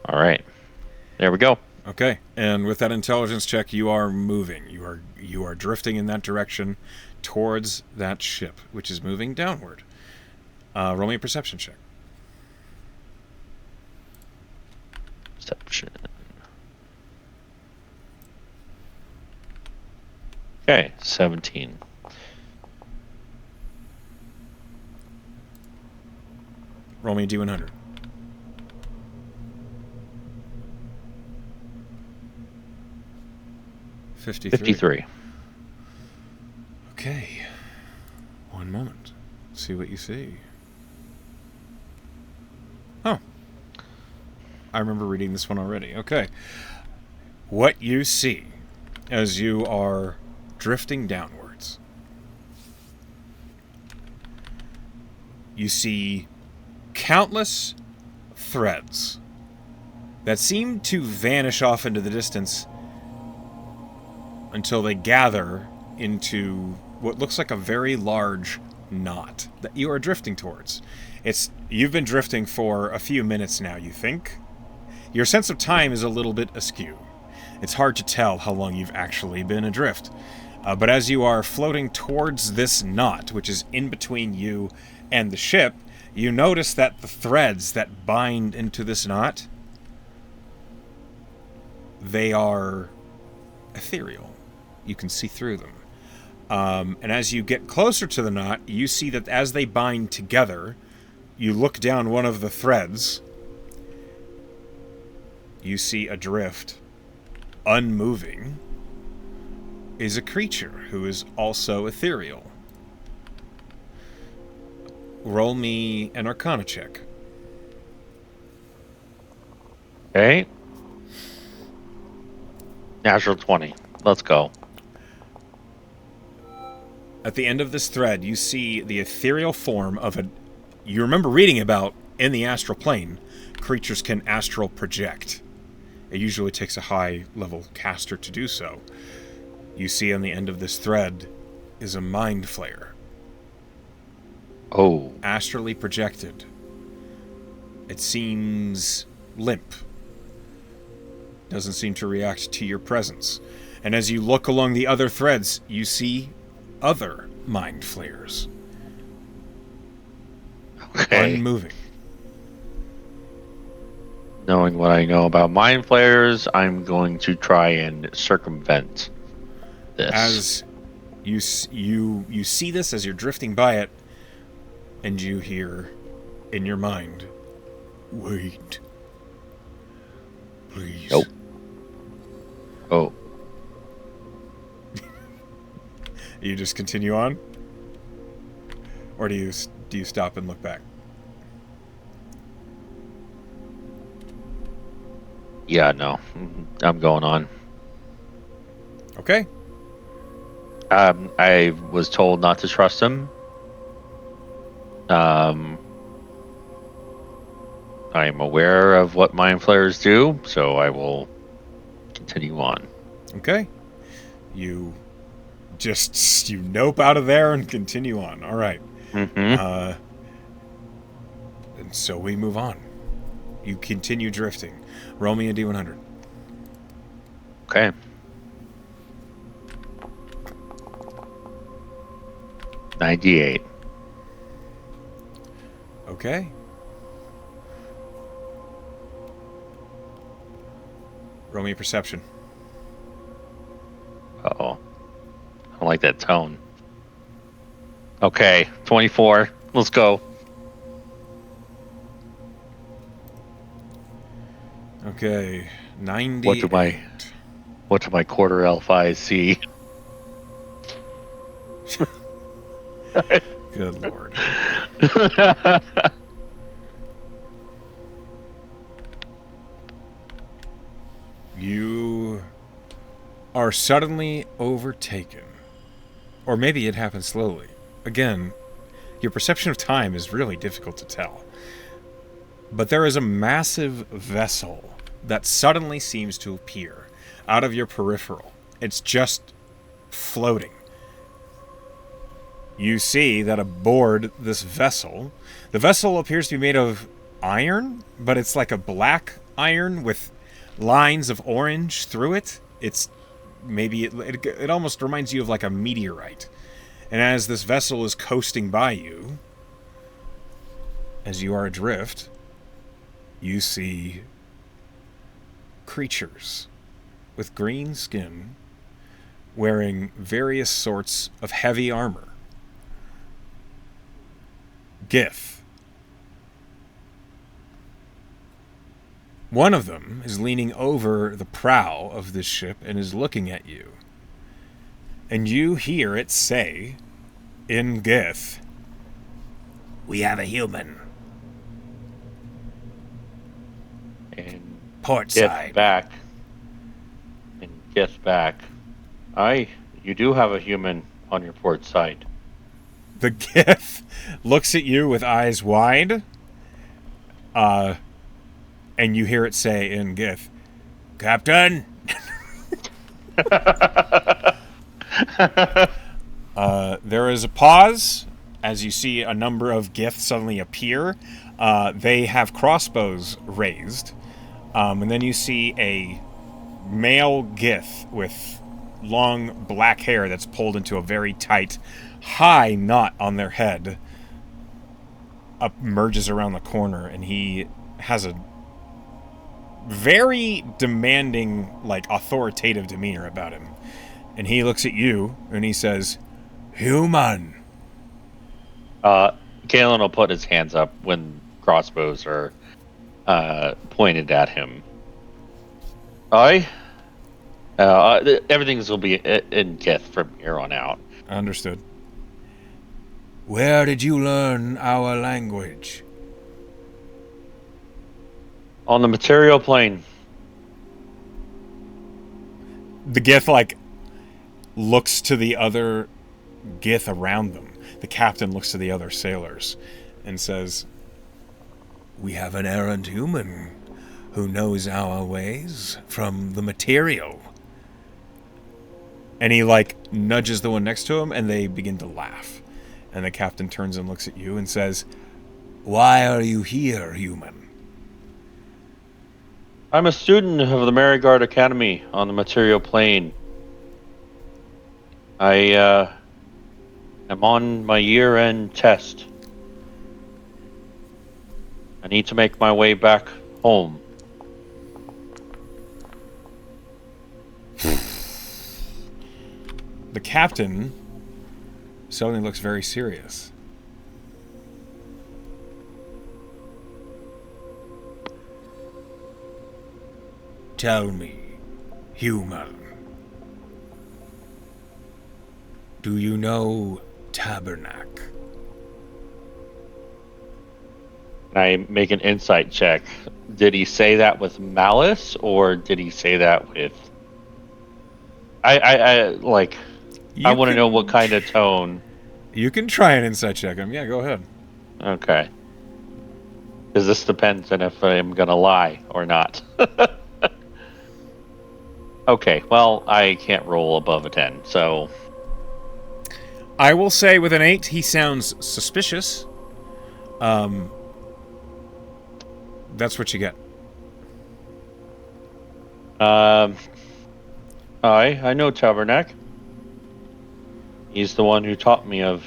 All right. There we go. Okay. And with that intelligence check, you are moving. You are drifting in that direction towards that ship, which is moving downward. Roll me a perception check. Perception. Okay, 17. Roll me a D100. $53. Okay. One moment. Let's see what you see. Oh. I remember reading this one already. Okay. What you see as you are drifting downwards, you see countless threads that seem to vanish off into the distance until they gather into what looks like a very large knot that you are drifting towards. You've been drifting for a few minutes now, you think. Your sense of time is a little bit askew. It's hard to tell how long you've actually been adrift. But as you are floating towards this knot, which is in between you and the ship, you notice that the threads that bind into this knot, they are ethereal. You can see through them. And as you get closer to the knot, you see that as they bind together, you look down one of the threads, you see adrift, unmoving, is a creature who is also ethereal. Roll me an Arcana check. Okay. Natural 20. Let's go. At the end of this thread, you see the ethereal form of a... You remember reading about, in the astral plane, creatures can astral project. It usually takes a high-level caster to do so. You see on the end of this thread is a mind flayer. Oh. Astrally projected. It seems limp. Doesn't seem to react to your presence. And as you look along the other threads, you see other mind flayers. Okay. Unmoving. Knowing what I know about mind flayers, I'm going to try and circumvent this. As you see this as you're drifting by it, and you hear in your mind, "Wait, please." Nope. Oh. You just continue on, or do you stop and look back? Yeah, no. I'm going on. Okay. I was told not to trust him. I'm aware of what mind flayers do, so I will continue on. Okay. You nope out of there and continue on. All right. Mm-hmm. And so we move on. You continue drifting. Roll me a D100. Okay. $98. Okay. Roll me a perception. Uh-oh. I don't like that tone. Okay, 24. Let's go. Okay, 98. What do my quarter elf eyes see? Good Lord. You are suddenly overtaken. Or maybe it happens slowly. Again, your perception of time is really difficult to tell. But there is a massive vessel that suddenly seems to appear out of your peripheral. It's just floating. You see that aboard this vessel, the vessel appears to be made of iron, but it's like a black iron with lines of orange through it. It's maybe it almost reminds you of like a meteorite. And as this vessel is coasting by you, as you are adrift, you see creatures with green skin wearing various sorts of heavy armor. Gith. One of them is leaning over the prow of this ship and is looking at you. And you hear it say, in Gith, "We have a human. And Port get side." back. And get back. You do have a human on your port side. The Gith looks at you with eyes wide. And you hear it say in Gith, "Captain." There is a pause as you see a number of Gith suddenly appear. They have crossbows raised. And then you see a male Gith with long black hair that's pulled into a very tight, high knot on their head. Merges around the corner, and he has a very demanding, like, authoritative demeanor about him. And he looks at you, and he says, "Human." Kaelan will put his hands up when crossbows are pointed at him. Everything will be in Gith from here on out. Understood. "Where did you learn our language?" On the material plane. The Gith, like, looks to the other Gith around them. The captain looks to the other sailors and says, "We have an errant human who knows our ways from the material." And he, like, nudges the one next to him, and they begin to laugh. And the captain turns and looks at you and says, "Why are you here, human?" I'm a student of the Marigard Academy on the material plane. I am on my year-end test. I need to make my way back home. The captain suddenly looks very serious. "Tell me, human, do you know Tabernacle?" Can I make an insight check? Did he say that with malice, or did he say that with... I like... I want to know what kind of tone. You can try an insight check him. Yeah, go ahead. Okay. Because this depends on if I'm going to lie or not. Okay, well, I can't roll above a 10, so... I will say with an 8, he sounds suspicious. That's what you get. I know Tabernacle. He's the one who taught me of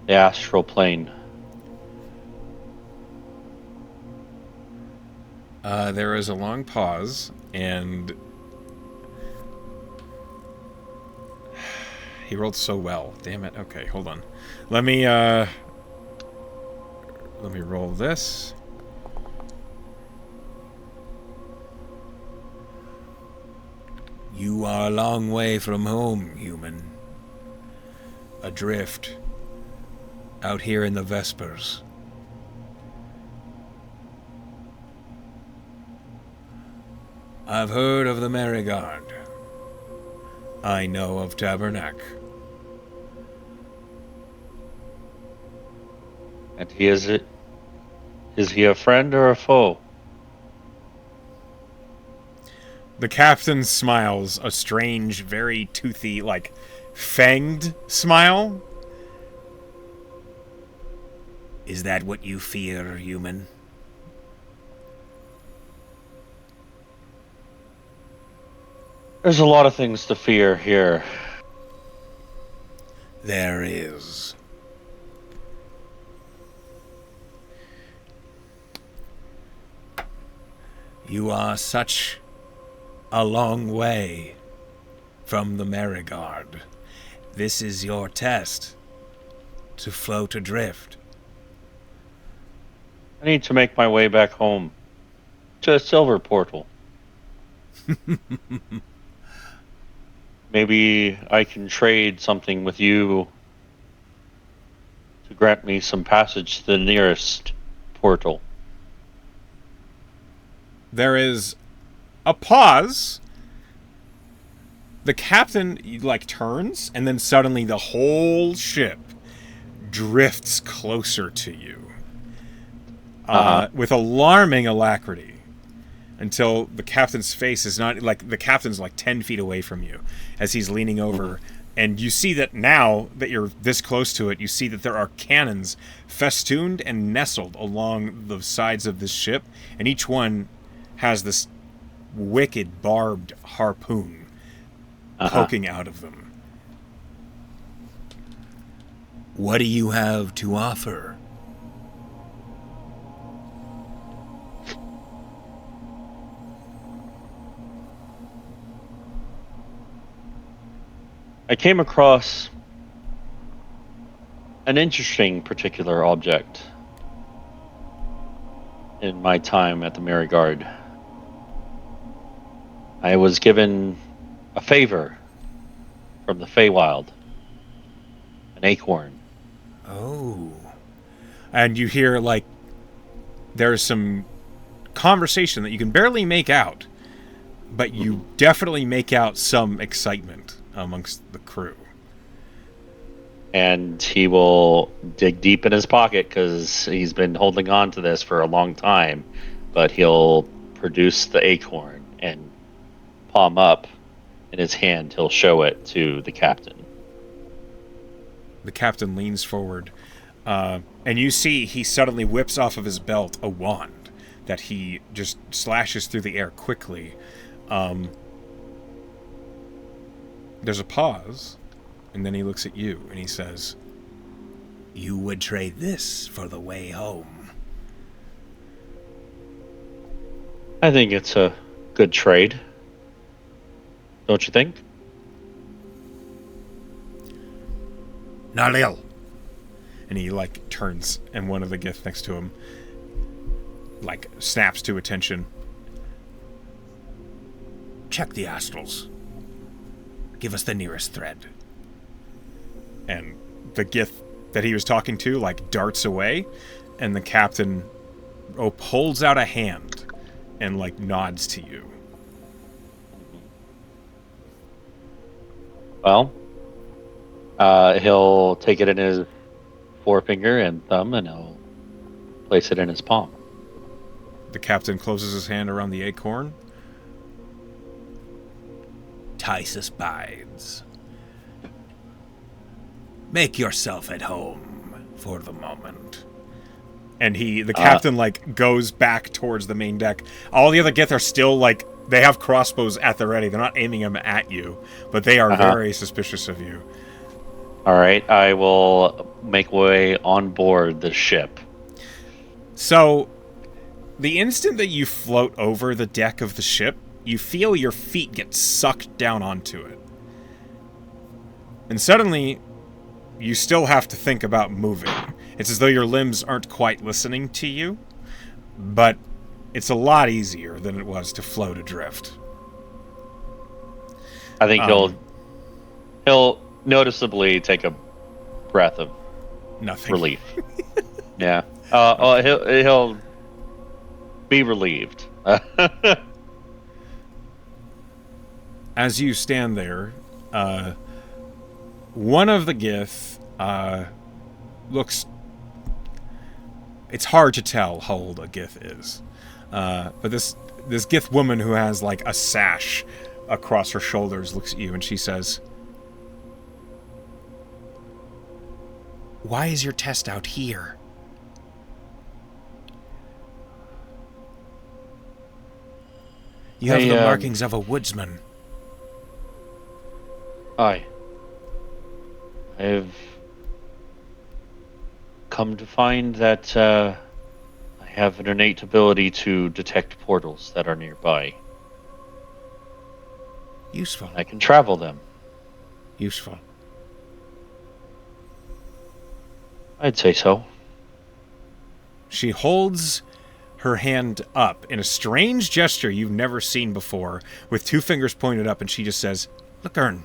the astral plane. There is a long pause, and he rolled so well. Damn it. Okay, hold on. Let me roll this. "You are a long way from home, human. Adrift. Out here in the Vespers. I've heard of the Marigard. I know of Tabernacle. And is he a friend or a foe?" The captain smiles a strange, very toothy, like, fanged smile. "Is that what you fear, human?" There's a lot of things to fear here. There is. You are such a long way from the Marigard. This is your test to float adrift. I need to make my way back home to a silver portal. Maybe I can trade something with you to grant me some passage to the nearest portal. There is a pause. The captain, like, turns, and then suddenly the whole ship drifts closer to you with alarming alacrity until the captain's face is not, like, the captain's like 10 feet away from you as he's leaning over. And you see that now that you're this close to it, you see that there are cannons festooned and nestled along the sides of this ship, and each one has this wicked barbed harpoon poking out of them. What do you have to offer? I came across an interesting particular object in my time at the Marigard. I was given a favor from the Feywild, an acorn. Oh. And you hear, like, there's some conversation that you can barely make out, but you definitely make out some excitement amongst the crew. And he will dig deep in his pocket because he's been holding on to this for a long time. But he'll produce the acorn and palm up in his hand. He'll show it to the captain. The captain leans forward, and you see he suddenly whips off of his belt a wand that he just slashes through the air quickly. There's a pause, and then he looks at you and he says, "You would trade this for the way home." I think it's a good trade. Don't you think? Nalil. And he turns, and one of the Gith next to him snaps to attention. Check the astrals. Give us the nearest thread. And the Gith that he was talking to darts away, and the captain holds out a hand and nods to you. Well, he'll take it in his forefinger and thumb, and he'll place it in his palm. The captain closes his hand around the acorn. Tysus bides. Make yourself at home for the moment. And the captain goes back towards the main deck. All the other Gith are still they have crossbows at the ready. They're not aiming them at you, but they are very suspicious of you. All right, I will make way on board the ship. So, the instant that you float over the deck of the ship, you feel your feet get sucked down onto it. And suddenly, you still have to think about moving. It's as though your limbs aren't quite listening to you, but it's a lot easier than it was to float adrift. I think he'll noticeably take a breath of nothing relief. Yeah. He'll be relieved. As you stand there, one of the Gith looks... It's hard to tell how old a Gith is. But this Gith woman who has a sash across her shoulders looks at you and she says, "Why is your test out here?" You have the markings of a woodsman. I've come to find that I have an innate ability to detect portals that are nearby. Useful. I can travel them. Useful. I'd say so. She holds her hand up in a strange gesture you've never seen before, with two fingers pointed up, and she just says, "Look, Ern."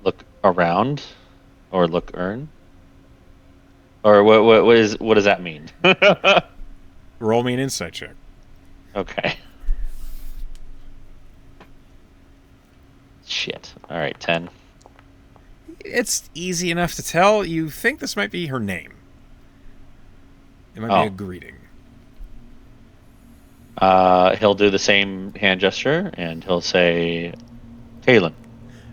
Look around, or look Ern, or what does that mean? Roll me an insight check. Okay. Shit. All right, 10. It's easy enough to tell. You think this might be her name. It might be a greeting. He'll do the same hand gesture, and he'll say, Kaelan.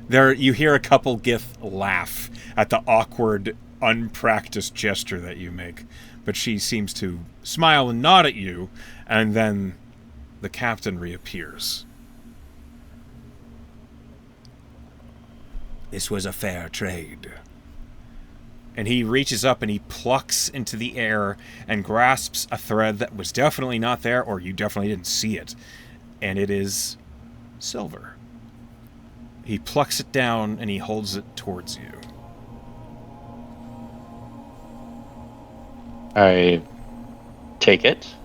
There, you hear a couple Gith laugh at the awkward, unpracticed gesture that you make, but she seems to smile and nod at you, and then the captain reappears. This was a fair trade. And he reaches up and he plucks into the air and grasps a thread that was definitely not there, or you definitely didn't see it. And it is silver. He plucks it down and he holds it towards you. I take it.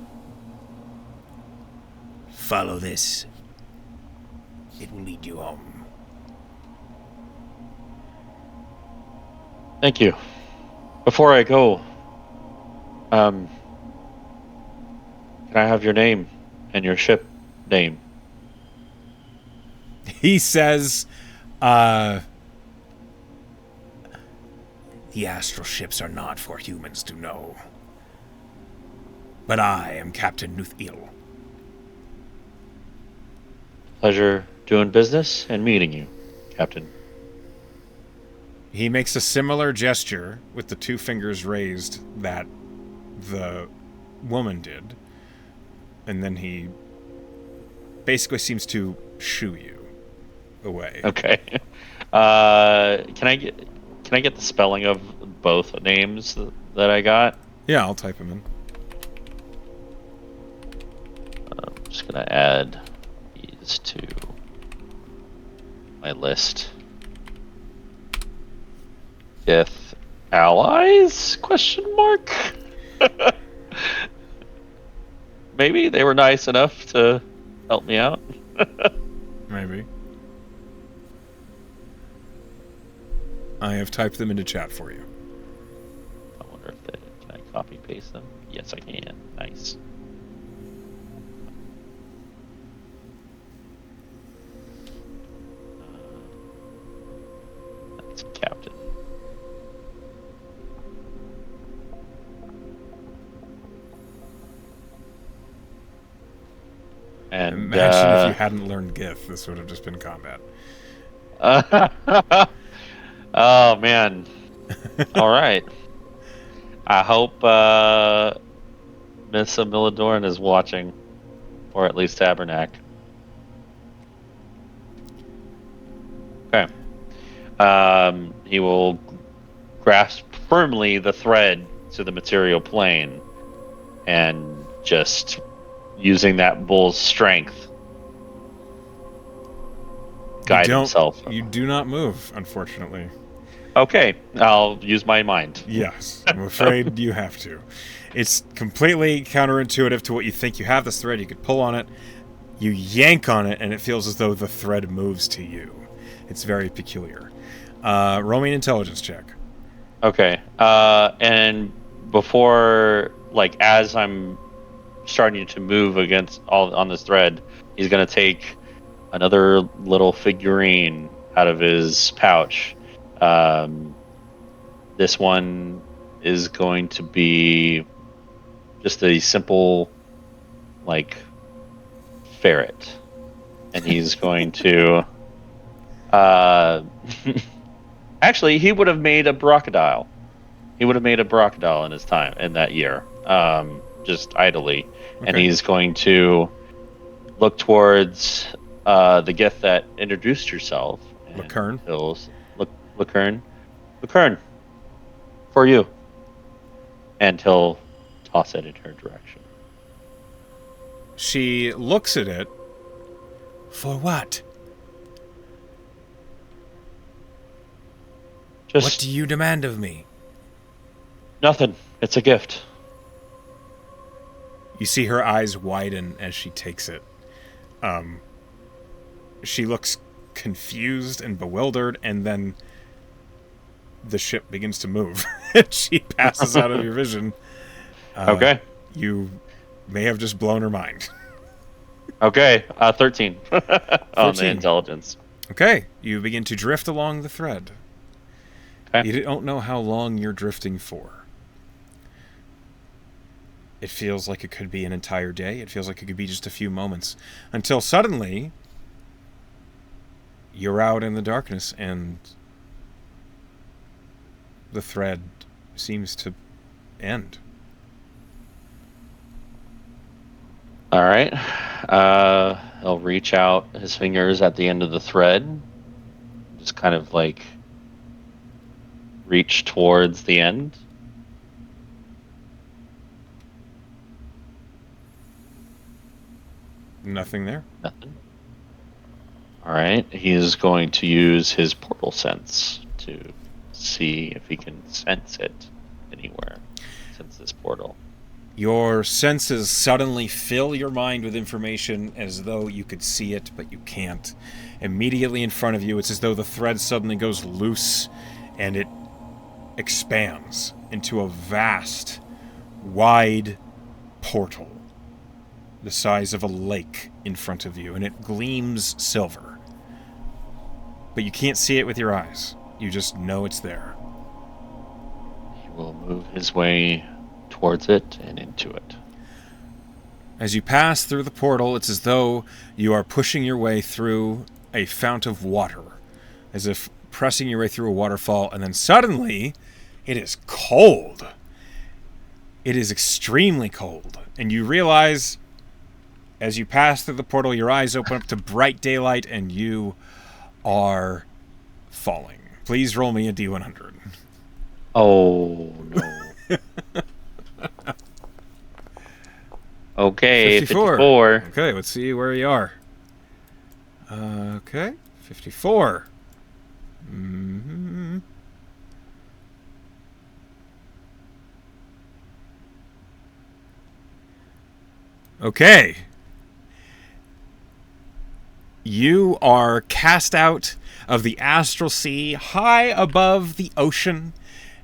Follow this. It will lead you home. Thank you. Before I go, Can I have your name and your ship name? He says, uh, the astral ships are not for humans to know. But I am Captain Nuthil. Pleasure doing business and meeting you, Captain. He makes a similar gesture with the two fingers raised that the woman did. And then he basically seems to shoo you away. Okay. Can I get the spelling of both names that I got? Yeah, I'll type him in. I'm just gonna add these to my list. If allies? Question mark. Maybe they were nice enough to help me out. Maybe. I have typed them into chat for you. I wonder if can I copy paste them? Yes, I can. Nice. That's Captain. And Imagine if you hadn't learned Gith, this would have just been combat. oh man. All right. I hope Miss Milidorn is watching, or at least Tabernac. Okay. He will grasp firmly the thread to the material plane, and just using that bull's strength, guide himself. You do not move, unfortunately. Okay, I'll use my mind. Yes, I'm afraid you have to. It's completely counterintuitive to what you think. You have this thread, you could pull on it, you yank on it, and it feels as though the thread moves to you. It's very peculiar. Roll me an intelligence check. Okay, and before, like, as I'm starting to move against on this thread, he's gonna take another little figurine out of his pouch. This one is going to be just a simple, like, ferret, and he's going to actually, he would have made a crocodile. He would have made a crocodile in his time in that year, just idly. Okay. And he's going to look towards the Gith that introduced herself. Lucerne. Lucerne, for you. And he'll toss it in her direction. She looks at it. For what? What do you demand of me? Nothing. It's a gift. You see her eyes widen as she takes it. She looks confused and bewildered, and then the ship begins to move. She passes out of your vision. Okay. You may have just blown her mind. Okay, 13 on the intelligence. Okay, you begin to drift along the thread. Okay. You don't know how long you're drifting for. It feels like it could be an entire day. It feels like it could be just a few moments. Until suddenly, you're out in the darkness and the thread seems to end. All right. He'll reach out his fingers at the end of the thread. Just kind of like reach towards the end. Nothing there. Nothing. All right. He's going to use his portal sense to see if he can sense it anywhere. Sense this portal. Your senses suddenly fill your mind with information as though you could see it, but you can't. Immediately in front of you, it's as though the thread suddenly goes loose and it expands into a vast, wide portal the size of a lake in front of you, and it gleams silver. But you can't see it with your eyes. You just know it's there. He will move his way towards it and into it. As you pass through the portal, it's as though you are pushing your way through a fount of water, as if pressing your way through a waterfall, and then suddenly, it is cold. It is extremely cold, and you realize, as you pass through the portal, your eyes open up to bright daylight, and you are falling. Please roll me a D100. Oh, no. Okay, 54. Okay, let's see where you are. Okay, 54. Mm-hmm. Okay. You are cast out of the astral sea high above the ocean.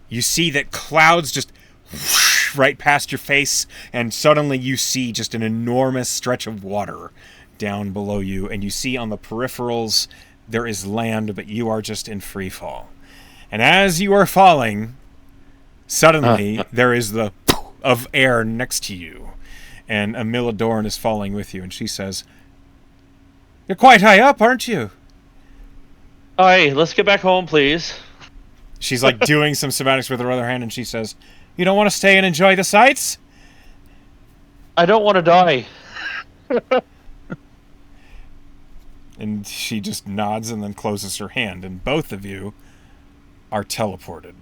You see that clouds just whoosh right past your face, and suddenly you see just an enormous stretch of water down below you, and you see on the peripherals there is land, but you are just in free fall. And as you are falling, suddenly there is the of air next to you, and Amila Dorn is falling with you, and she says, "You're quite high up, aren't you?" All right, let's get back home, please. She's like doing some somatics with her other hand, and she says, "You don't want to stay and enjoy the sights?" I don't want to die. And she just nods and then closes her hand, and both of you are teleported.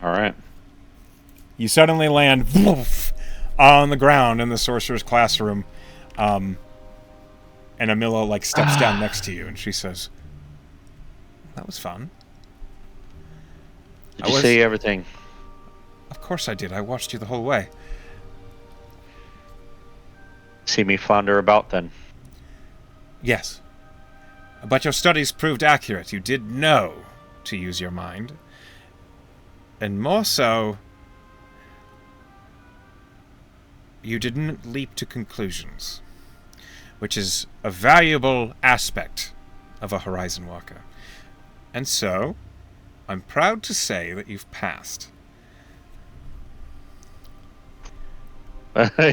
All right. You suddenly land on the ground in the sorcerer's classroom, and Amila like steps down next to you, and she says, "That was fun." Did you say everything? Of course I did. I watched you the whole way. See me flounder about then? Yes. But your studies proved accurate. You did know to use your mind. And more so, you didn't leap to conclusions, which is a valuable aspect of a Horizon Walker. And so, I'm proud to say that you've passed.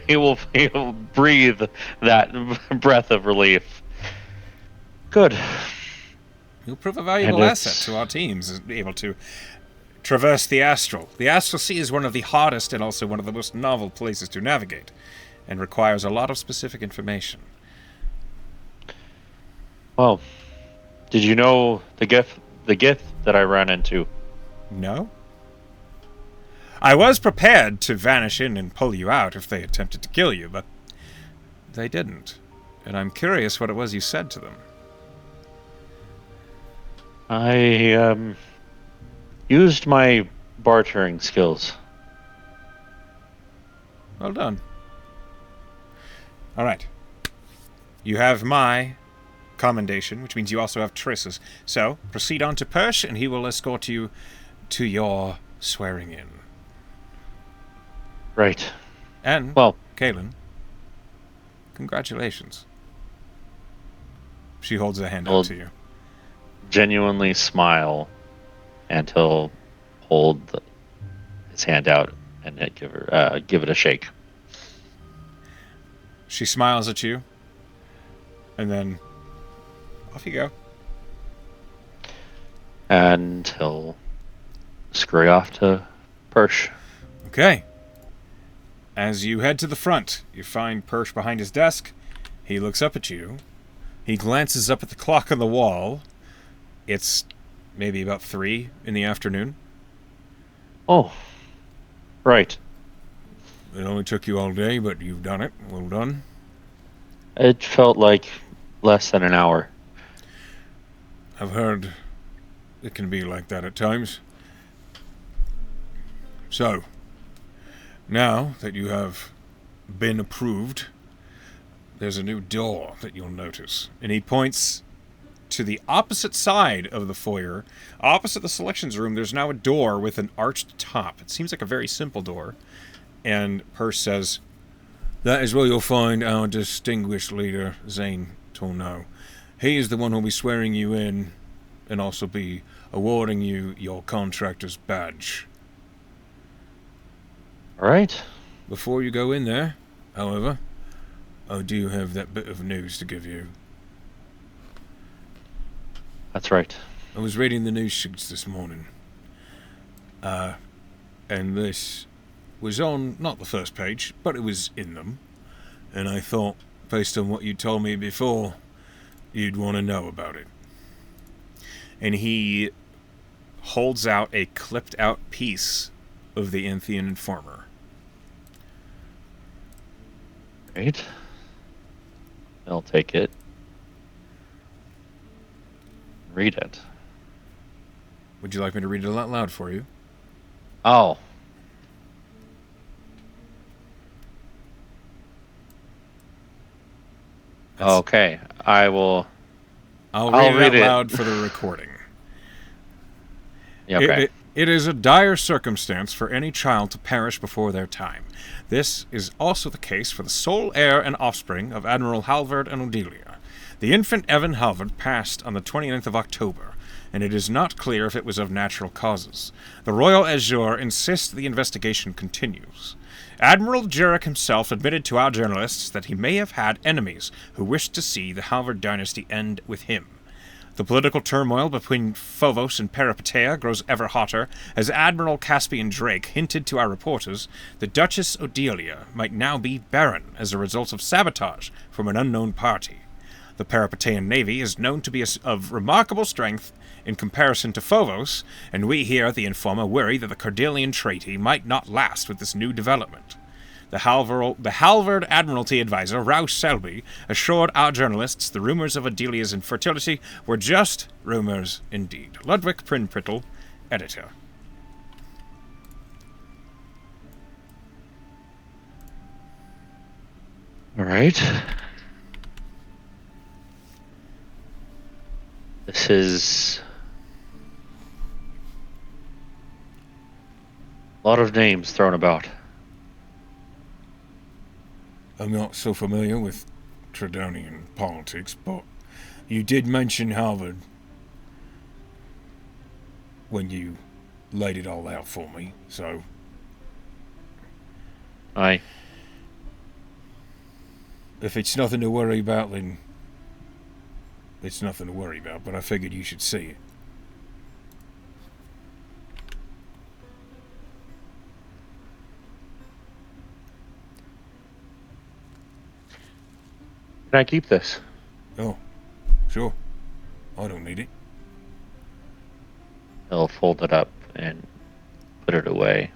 He will breathe that breath of relief. Good. You'll prove a valuable asset to our teams, able to traverse the astral. The astral sea is one of the hardest and also one of the most novel places to navigate, and requires a lot of specific information. Well, did you know the gift that I ran into? No? I was prepared to vanish in and pull you out if they attempted to kill you, but they didn't. And I'm curious what it was you said to them. I used my bartering skills. Well done. All right. You have my commendation, which means you also have Triss's. So, proceed on to Persh, and he will escort you to your swearing in. Right. And, well, Kaelan, congratulations. She holds a hand out to you. Genuinely smile, and he'll hold his hand out and give it a shake. She smiles at you, and then off you go. And he'll scurry off to Persh. Okay. As you head to the front, you find Persh behind his desk. He looks up at you. He glances up at the clock on the wall. It's maybe about 3 in the afternoon. Oh, right. It only took you all day, but you've done it. Well done. It felt like less than an hour. I've heard it can be like that at times. So, now that you have been approved, there's a new door that you'll notice. And he points to the opposite side of the foyer. Opposite the selections room, there's now a door with an arched top. It seems like a very simple door. And Persh says, That is where you'll find our distinguished leader, Zane Torno. He is the one who'll be swearing you in and also be awarding you your contractor's badge. All right. Before you go in there, however, I do have that bit of news to give you. That's right. I was reading the news sheets this morning. And this was on, not the first page, but it was in them. And I thought, based on what you told me before, you'd want to know about it. And he holds out a clipped out piece of the Anthian Informer. Right. I'll take it. Read it. Would you like me to read it out loud for you? Oh. Okay. I'll read read it it. out loud for the recording. Okay. It is a dire circumstance for any child to perish before their time. This is also the case for the sole heir and offspring of Admiral Halvard and Odelia. The infant Evan Halvard passed on the 29th of October, and it is not clear if it was of natural causes. The Royal Azure insists the investigation continues. Admiral Jarek himself admitted to our journalists that he may have had enemies who wished to see the Halvard dynasty end with him. The political turmoil between Phobos and Peripatea grows ever hotter as Admiral Caspian Drake hinted to our reporters that Duchess Odelia might now be barren as a result of sabotage from an unknown party. The Peripatean navy is known to be of remarkable strength in comparison to Phobos, and we here at the Informer worry that the Cordelian treaty might not last with this new development. The Halvard Admiralty advisor, Rouse Selby, assured our journalists the rumors of Adelia's infertility were just rumors indeed. Ludwig Prinprittel, editor. All right. This is a lot of names thrown about. I'm not so familiar with Tredonian politics, but you did mention Halvard when you laid it all out for me, so... Aye. If it's nothing to worry about, then it's nothing to worry about, but I figured you should see it. Can I keep this? Oh, sure. I don't need it. He'll fold it up and put it away.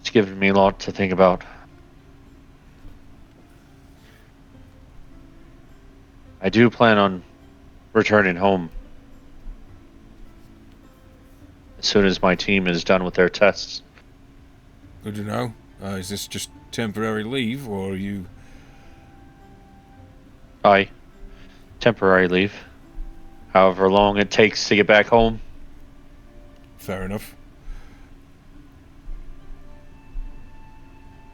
It's given me a lot to think about. I do plan on returning home as soon as my team is done with their tests. Good to know. Is this just temporary leave, or are you... Aye. Temporary leave. However long it takes to get back home. Fair enough.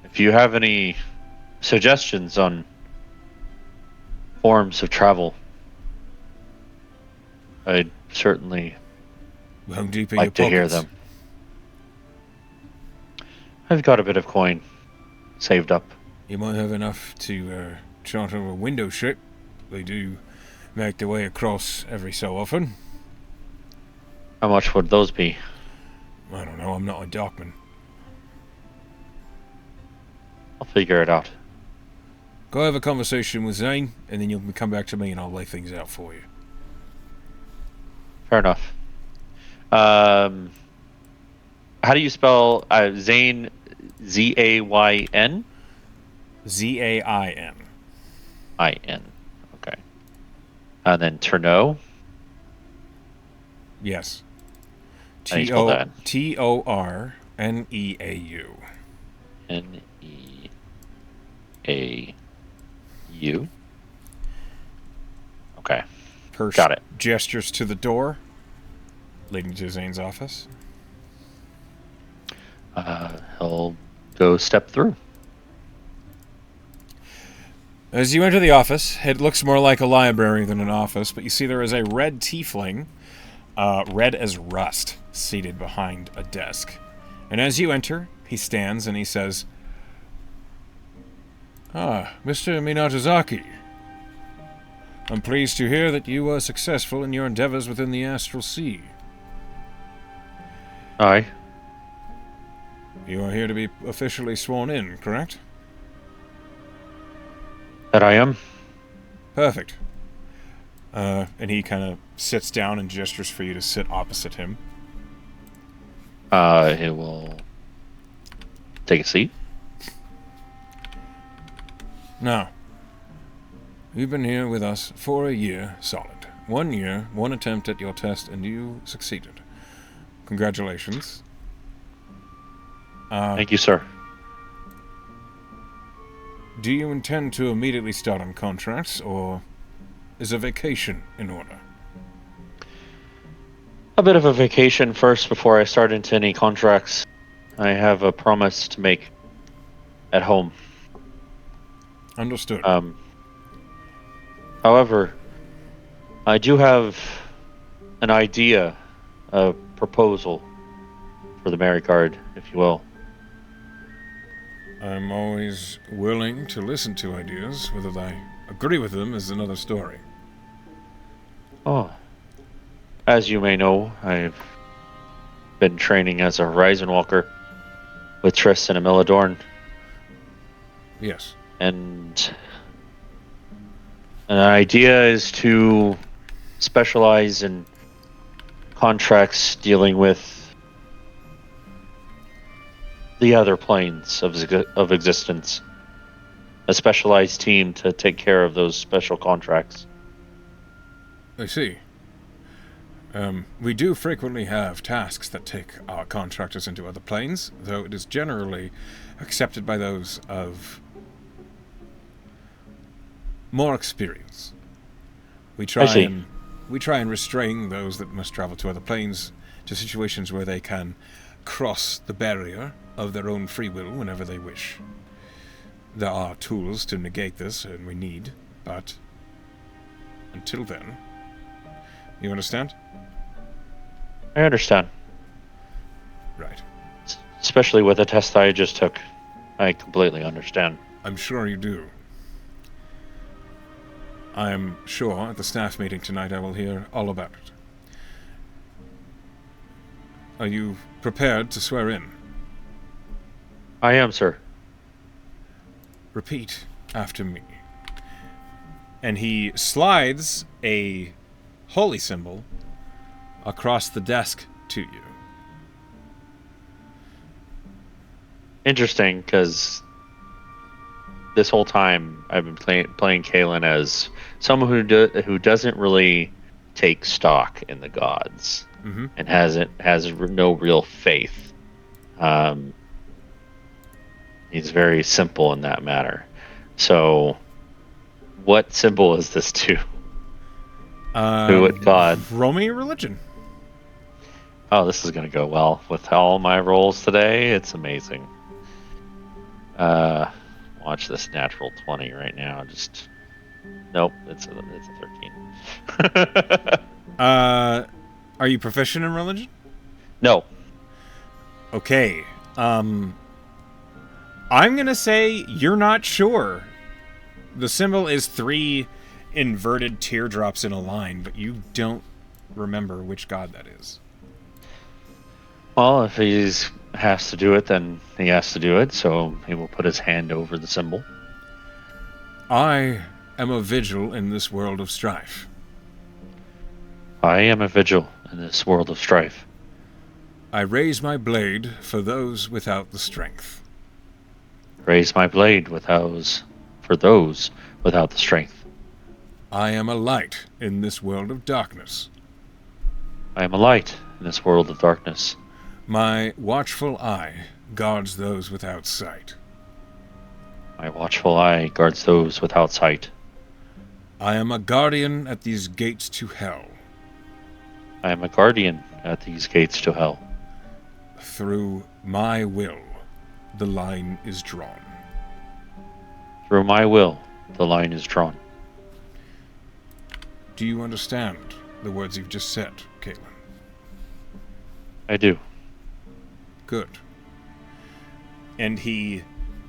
If you have any suggestions on forms of travel, I'd certainly How deep are like your to hear pockets? them. I've got a bit of coin saved up. You might have enough to charter a window ship. They do make their way across every so often. How much would those be? I don't know, I'm not a dockman. I'll figure it out. Go have a conversation with Zane, and then you'll come back to me and I'll lay things out for you. Fair enough. How do you spell Zane? Z-A-Y-N? Z-A-I-N. I-N. Okay. And then Turneau? Yes. How do you spell that? T-O-R-N-E-A-U. N-E-A-U? Okay. Persh Got it. gestures to the door, leading to Zane's office. He'll go step through. As you enter the office, it looks more like a library than an office, but you see there is a red tiefling, red as rust, seated behind a desk. And as you enter, he stands and he says, "Ah, Mr. Minatozaki. I'm pleased to hear that you were successful in your endeavors within the Astral Sea. Aye. You are here to be officially sworn in, correct?" That I am. Perfect. And he kind of sits down and gestures for you to sit opposite him. He will take a seat. Now, you've been here with us for a year solid. 1 year, 1 attempt at your test, and you succeeded. Congratulations. Thank you, sir. Do you intend to immediately start on contracts, or is a vacation in order? A bit of a vacation first before I start into any contracts. I have a promise to make at home. Understood. However, I do have an idea, a proposal for the Mary card, if you will. I'm always willing to listen to ideas. Whether I agree with them is another story. Oh. As you may know, I've been training as a Horizon Walker with Tristan and Milidorn. Yes. And an idea is to specialize in contracts dealing with the other planes of existence. A specialized team to take care of those special contracts. I see. We do frequently have tasks that take our contractors into other planes, though it is generally accepted by those of more experience. We try and restrain those that must travel to other planes to situations where they can cross the barrier of their own free will whenever they wish. There are tools to negate this, and we need, but until then, you understand? I understand. Right. Especially with the test I just took. I completely understand. I'm sure you do. I am sure at the staff meeting tonight I will hear all about it. Are you prepared to swear in? I am, sir. Repeat after me. And he slides a holy symbol across the desk to you. Interesting, because this whole time I've been playing Kaelan as someone who doesn't really take stock in the gods and has no real faith. He's very simple in that matter. So, what symbol is this to? To what god? Roll me a religion. Oh, this is going to go well with all my rolls today. It's amazing. Watch this natural 20 right now. Just nope, it's a 13. Are you proficient in religion? No. Okay. I'm gonna say you're not sure. The symbol is 3 inverted teardrops in a line, but you don't remember which god that is. Well, if he has to do it, then he has to do it, so he will put his hand over the symbol. I am a vigil in this world of strife. I am a vigil in this world of strife. I raise my blade for those without the strength. Raise my blade for those without the strength. I am a light in this world of darkness. I am a light in this world of darkness. My watchful eye guards those without sight. My watchful eye guards those without sight. I am a guardian at these gates to hell. I am a guardian at these gates to hell. Through my will. the line is drawn. Through my will, the line is drawn. Do you understand the words you've just said, Kaelan? I do. Good. And he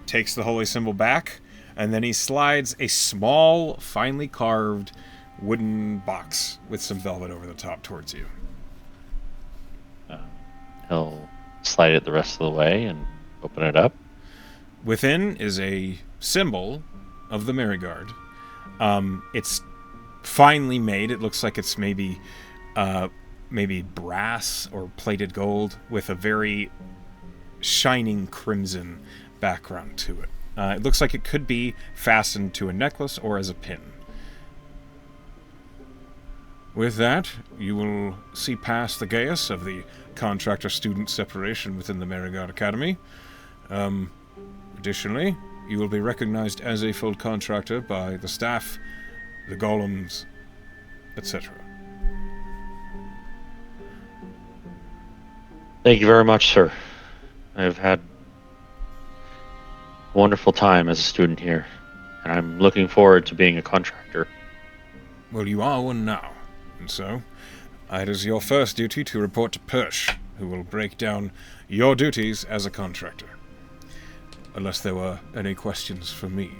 takes the holy symbol back, and then he slides a small, finely carved wooden box with some velvet over the top towards you. He'll slide it the rest of the way and open it up. Within is a symbol of the Merigard. It's finely made. It looks like it's maybe brass or plated gold with a very shining crimson background to it. It looks like it could be fastened to a necklace or as a pin. With that, you will see past the geas of the contractor-student separation within the Merigard Academy. Additionally, you will be recognized as a full contractor by the staff, the golems, etc. Thank you very much, sir. I've had a wonderful time as a student here, and I'm looking forward to being a contractor. Well, you are one now, and so it is your first duty to report to Persh, who will break down your duties as a contractor. Unless there were any questions for me.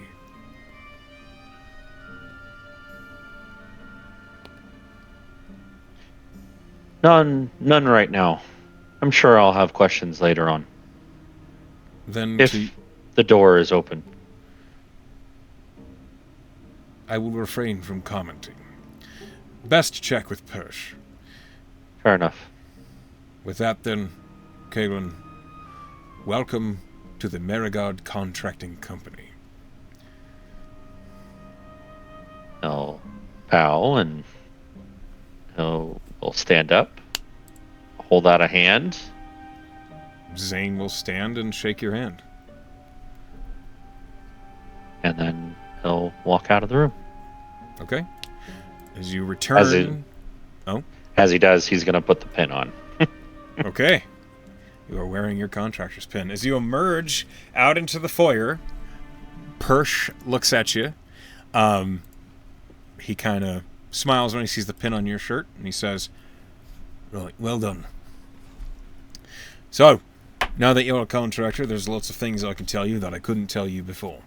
None right now. I'm sure I'll have questions later on. Then If the door is open. I will refrain from commenting. Best check with Persh. Fair enough. With that then, Kaelan, welcome to the Merigard Contracting Company. He'll bow and he'll stand up, hold out a hand. Zane will stand and shake your hand. And then he'll walk out of the room. Okay. As you return... As he does, he's going to put the pin on. Okay. You are wearing your contractor's pin. As you emerge out into the foyer, Persh looks at you. He kind of smiles when he sees the pin on your shirt, and he says, "Right, well done. So, now that you're a contractor, there's lots of things I can tell you that I couldn't tell you before.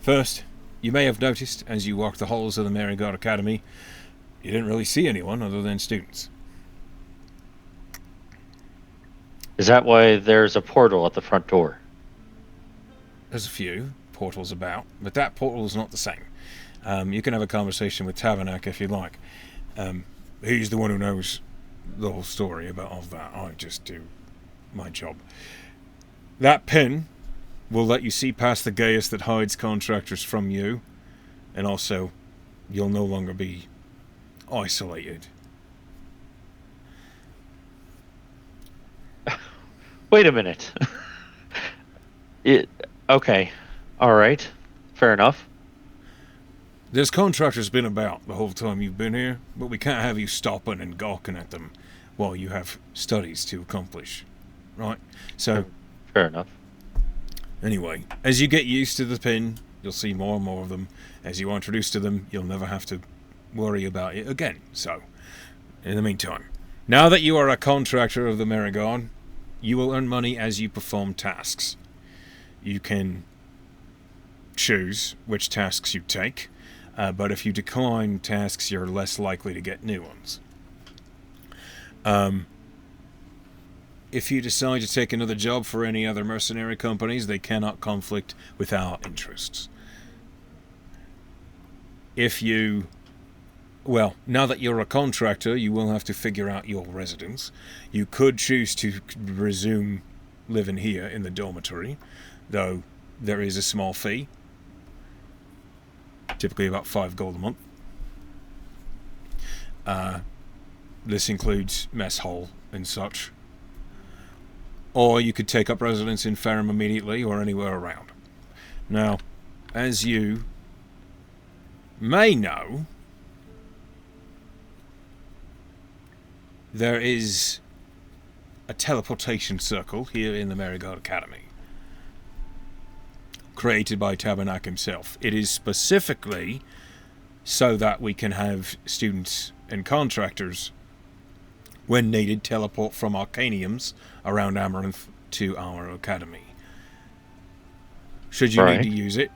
First, you may have noticed, as you walked the halls of the Merigard Academy, you didn't really see anyone other than students. Is that why there's a portal at the front door? There's a few portals about, but that portal is not the same. You can have a conversation with Tavernac if you'd like. He's the one who knows the whole story about all that. I just do my job. That pin will let you see past the geas that hides contractors from you, and also you'll no longer be isolated." Wait a minute. Okay. All right. Fair enough. There's contractors been about the whole time you've been here, but we can't have you stopping and gawking at them while you have studies to accomplish. Right? So, fair enough. Anyway, as you get used to the pin, you'll see more and more of them. As you are introduced to them, you'll never have to worry about it again. So, in the meantime, now that you are a contractor of the Merigard, you will earn money as you perform tasks. You can choose which tasks you take, but if you decline tasks, you're less likely to get new ones. If you decide to take another job for any other mercenary companies, they cannot conflict with our interests. Now that you're a contractor, you will have to figure out your residence. You could choose to resume living here in the dormitory, though there is a small fee, typically about 5 gold a month. This includes mess hall and such. Or you could take up residence in Ferrum immediately or anywhere around. Now, as you may know, there is a teleportation circle here in the Marigold Academy, created by Tabernac himself. It is specifically so that we can have students and contractors, when needed, teleport from Arcaniums around Amaranth to our academy. Should you Right. need to use it,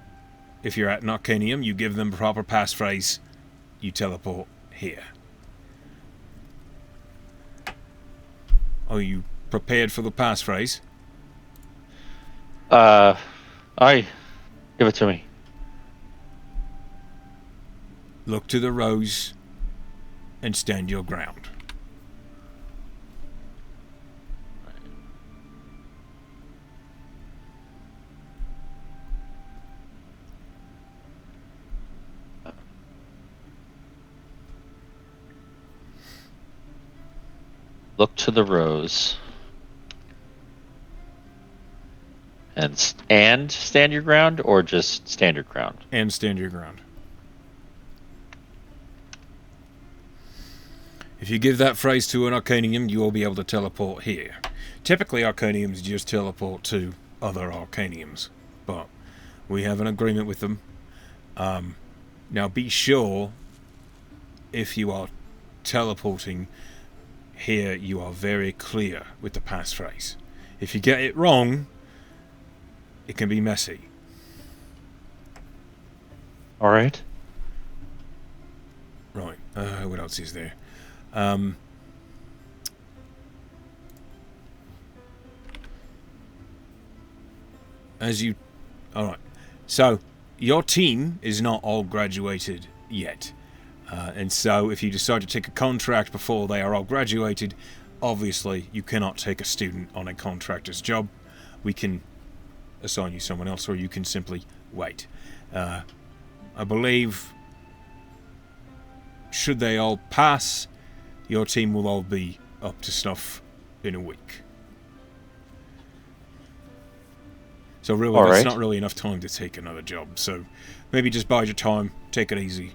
if you're at an Arcanium, you give them the proper passphrase, you teleport here. Are you prepared for the passphrase? I give it to me. Look to the rose and stand your ground. Look to the rose. And stand your ground, or just stand your ground? And stand your ground. If you give that phrase to an Arcanium, you will be able to teleport here. Typically, Arcaniums just teleport to other Arcaniums, but we have an agreement with them. Now, be sure, if you are teleporting here, you are very clear with the passphrase. If you get it wrong, it can be messy. All right. Right. What else is there? Alright. So, your team is not all graduated yet. And so, if you decide to take a contract before they are all graduated, obviously you cannot take a student on a contractor's job. We can assign you someone else, or you can simply wait. I believe, should they all pass, your team will all be up to snuff in a week. So really, All that's right. not really enough time to take another job. So maybe just bide your time, take it easy.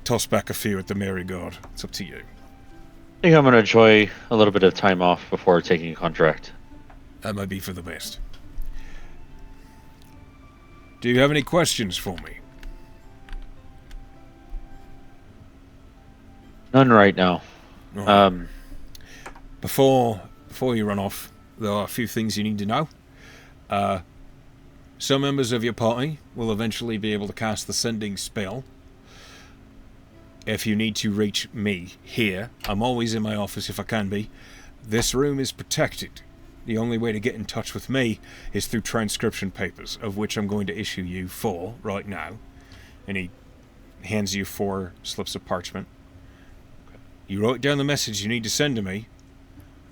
Toss back a few at the Marigold. It's up to you. I think I'm going to enjoy a little bit of time off before taking a contract. That might be for the best. Do you have any questions for me? None right now. Right. Before you run off, there are a few things you need to know. Some members of your party will eventually be able to cast the sending spell. If you need to reach me here, I'm always in my office if I can be. This room is protected. The only way to get in touch with me is through transcription papers, of which I'm going to issue you 4 right now. And he hands you 4 slips of parchment. You write down the message you need to send to me.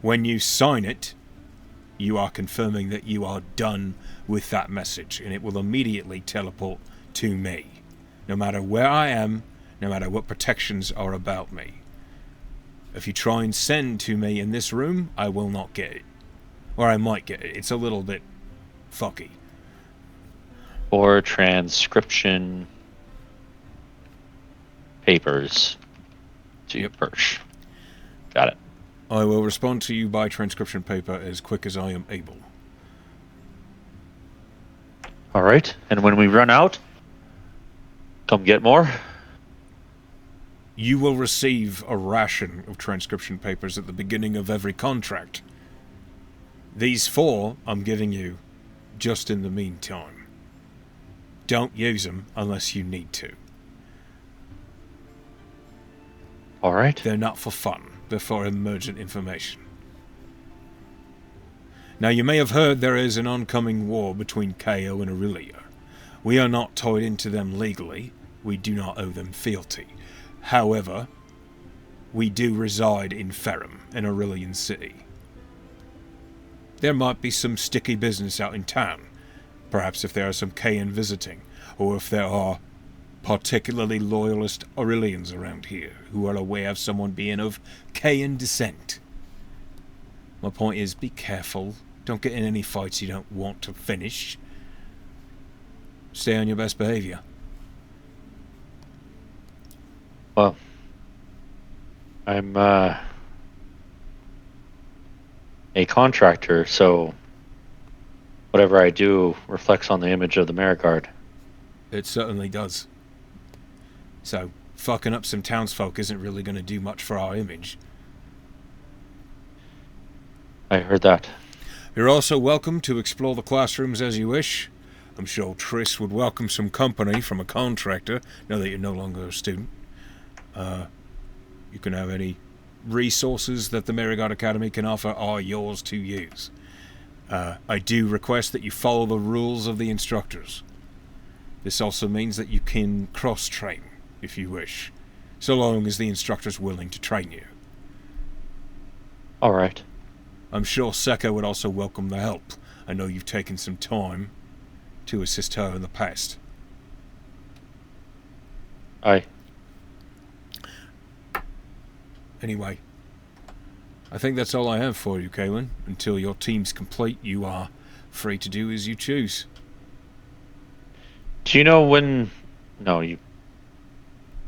When you sign it, you are confirming that you are done with that message, and it will immediately teleport to me. No matter where I am, no matter what protections are about me. If you try and send to me in this room, I will not get it. Or I might get it. It's a little bit fucky. Or transcription papers to Persh. Got it. I will respond to you by transcription paper as quick as I am able. All right. And when we run out, come get more. You will receive a ration of transcription papers at the beginning of every contract. These 4 I'm giving you just in the meantime. Don't use them unless you need to. All right. They're not for fun. They're for emergent information. Now, you may have heard there is an oncoming war between Ko and Aurelia. We are not tied into them legally. We do not owe them fealty. However, we do reside in Ferrum, an Aurelian city. There might be some sticky business out in town. Perhaps if there are some Kaelan visiting, or if there are particularly loyalist Aurelians around here who are aware of someone being of Kaelan descent. My point is, be careful. Don't get in any fights you don't want to finish. Stay on your best behavior. Well, I'm a contractor, so whatever I do reflects on the image of the Marigard. It certainly does. So, fucking up some townsfolk isn't really going to do much for our image. I heard that. You're also welcome to explore the classrooms as you wish. I'm sure Triss would welcome some company from a contractor now that you're no longer a student. You can have any resources that the Marigard Academy can offer are yours to use. I do request that you follow the rules of the instructors. This also means that you can cross-train if you wish, so long as the instructor's willing to train you. All right. I'm sure Seka would also welcome the help. I know you've taken some time to assist her in the past. Aye. Anyway, I think that's all I have for you, Kaelan. Until your team's complete, you are free to do as you choose. Do you know when? No, you.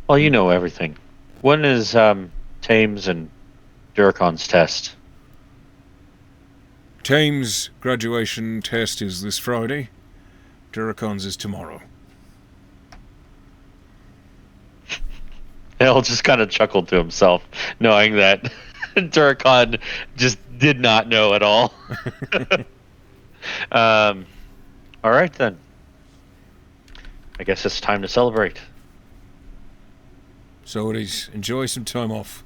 Well, you know everything. When is Thames and Duracon's test? Thames' graduation test is this Friday. Duracon's is tomorrow. He'll just kind of chuckle to himself, knowing that Duracon just did not know at all. All right, then. I guess it's time to celebrate. So it is. Enjoy some time off,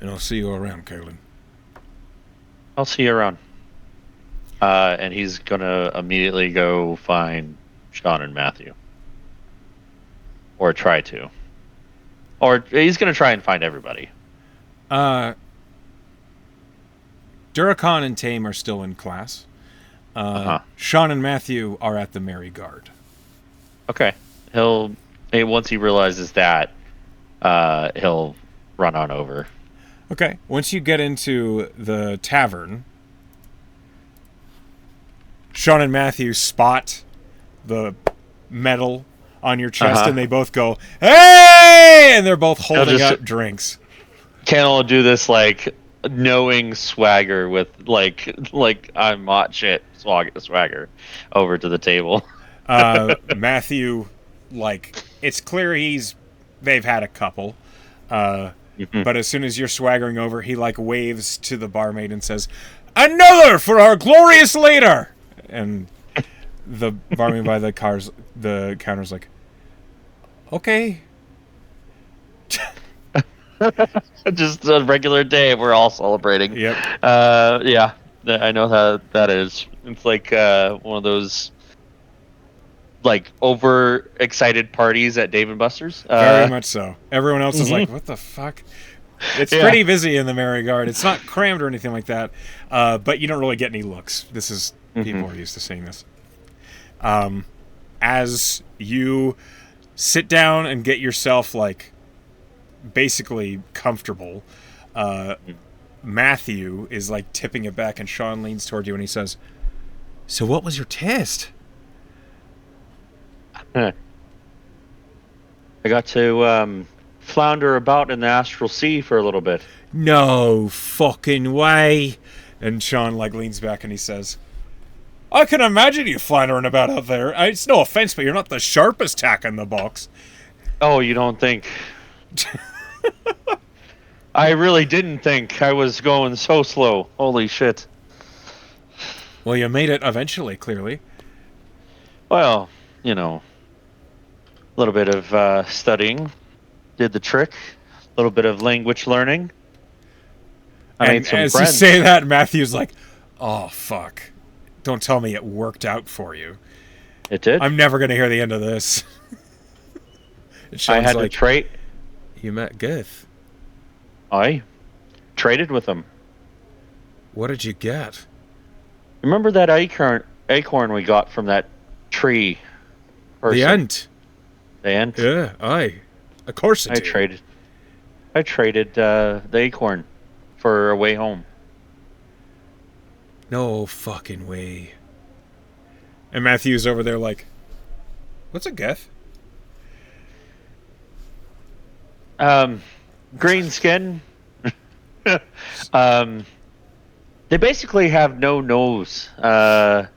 and I'll see you around, Kaelan. I'll see you around. And he's going to immediately go find Sean and Matthew. Or try to. Or he's going to try and find everybody. Duracon and Tame are still in class. Sean and Matthew are at the Marigard. Okay. Once he realizes that, he'll run on over. Okay. Once you get into the tavern, Sean and Matthew spot the medal on your chest, and they both go, "Hey!" And they're both holding up drinks. Ken will do this like knowing swagger with like I'm hot shit swagger over to the table. Matthew, like, it's clear they've had a couple, but as soon as you're swaggering over, he like waves to the barmaid and says, "Another for our glorious leader!" And the barmaid by the counter's like, "Okay." Just a regular day. We're all celebrating. Yep. Yeah, I know how that is. It's like one of those like overexcited parties at Dave and Buster's. Very much so. Everyone else is like, "What the fuck?" It's pretty busy in the Marigard. It's not crammed or anything like that, but you don't really get any looks. This is people are used to seeing this. As you sit down and get yourself like basically comfortable, Matthew is like tipping it back, and Sean leans toward you and he says, "So what was your test?" I got to flounder about in the astral sea for a little bit. No fucking way. And Sean like leans back and he says, "I can imagine you floundering about out there. It's no offense, but you're not the sharpest tack in the box." Oh, you don't think? I really didn't think. I was going so slow. Holy shit. Well, you made it eventually, clearly. Well, you know, a little bit of studying did the trick. A little bit of language learning. I made some as friends. You say that, Matthew's like, "Oh, fuck. Don't tell me it worked out for you." It did? I'm never going to hear the end of this. I had to trade. You met Gith. I traded with him. What did you get? Remember that acorn we got from that tree person? The ant. The ant? Yeah, aye. Of course it I did. I traded the acorn for a way home. No fucking way. And Matthew's over there like, "What's a Gith?" Green skin. They basically have no nose. Kind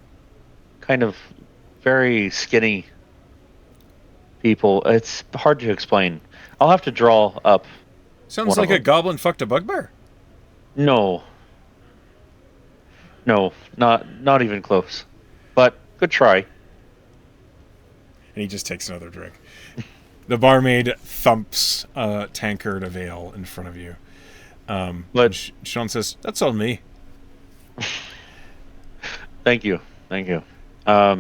of very skinny people. It's hard to explain. I'll have to draw up Sounds one of like a them. goblin fucked a bugbear. No, no, not even close. But good try. And he just takes another drink. The barmaid thumps a tankard of ale in front of you. But Sean says, "That's on me." thank you, thank you. I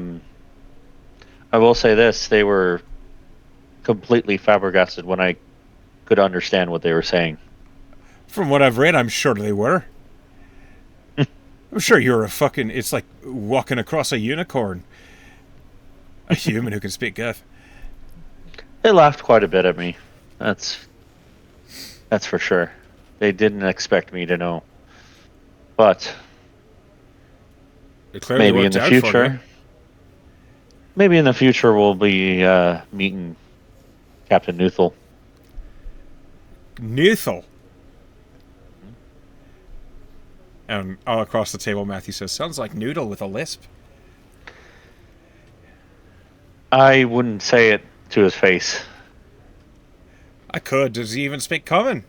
will say this: they were completely flabbergasted when I could understand what they were saying. From what I've read, I'm sure they were. I'm sure you're a fucking... It's like walking across a unicorn. A human who can speak Geth. They laughed quite a bit at me. That's for sure. They didn't expect me to know. But It clearly maybe in worked the out for you. future, maybe in the future we'll be meeting Captain Nuthel. Nuthel. And all across the table, Matthew says, "Sounds like noodle with a lisp." I wouldn't say it to his face. I could. Does he even speak common?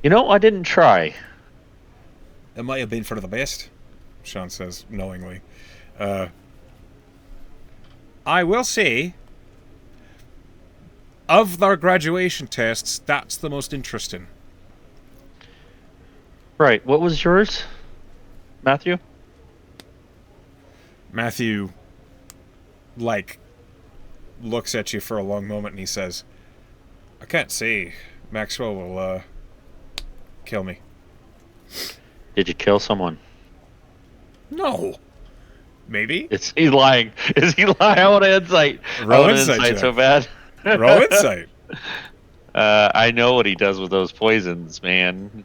You know, I didn't try. It might have been for the best, Sean says knowingly. I will say, of their graduation tests, that's the most interesting. Right. What was yours, Matthew? Matthew, looks at you for a long moment and he says, "I can't say. Maxwell will, kill me." Did you kill someone? No. Maybe? Is he lying? Is he lying? I want to insight. Roll I want to insight insight check. so bad. Roll insight. I know what he does with those poisons, man.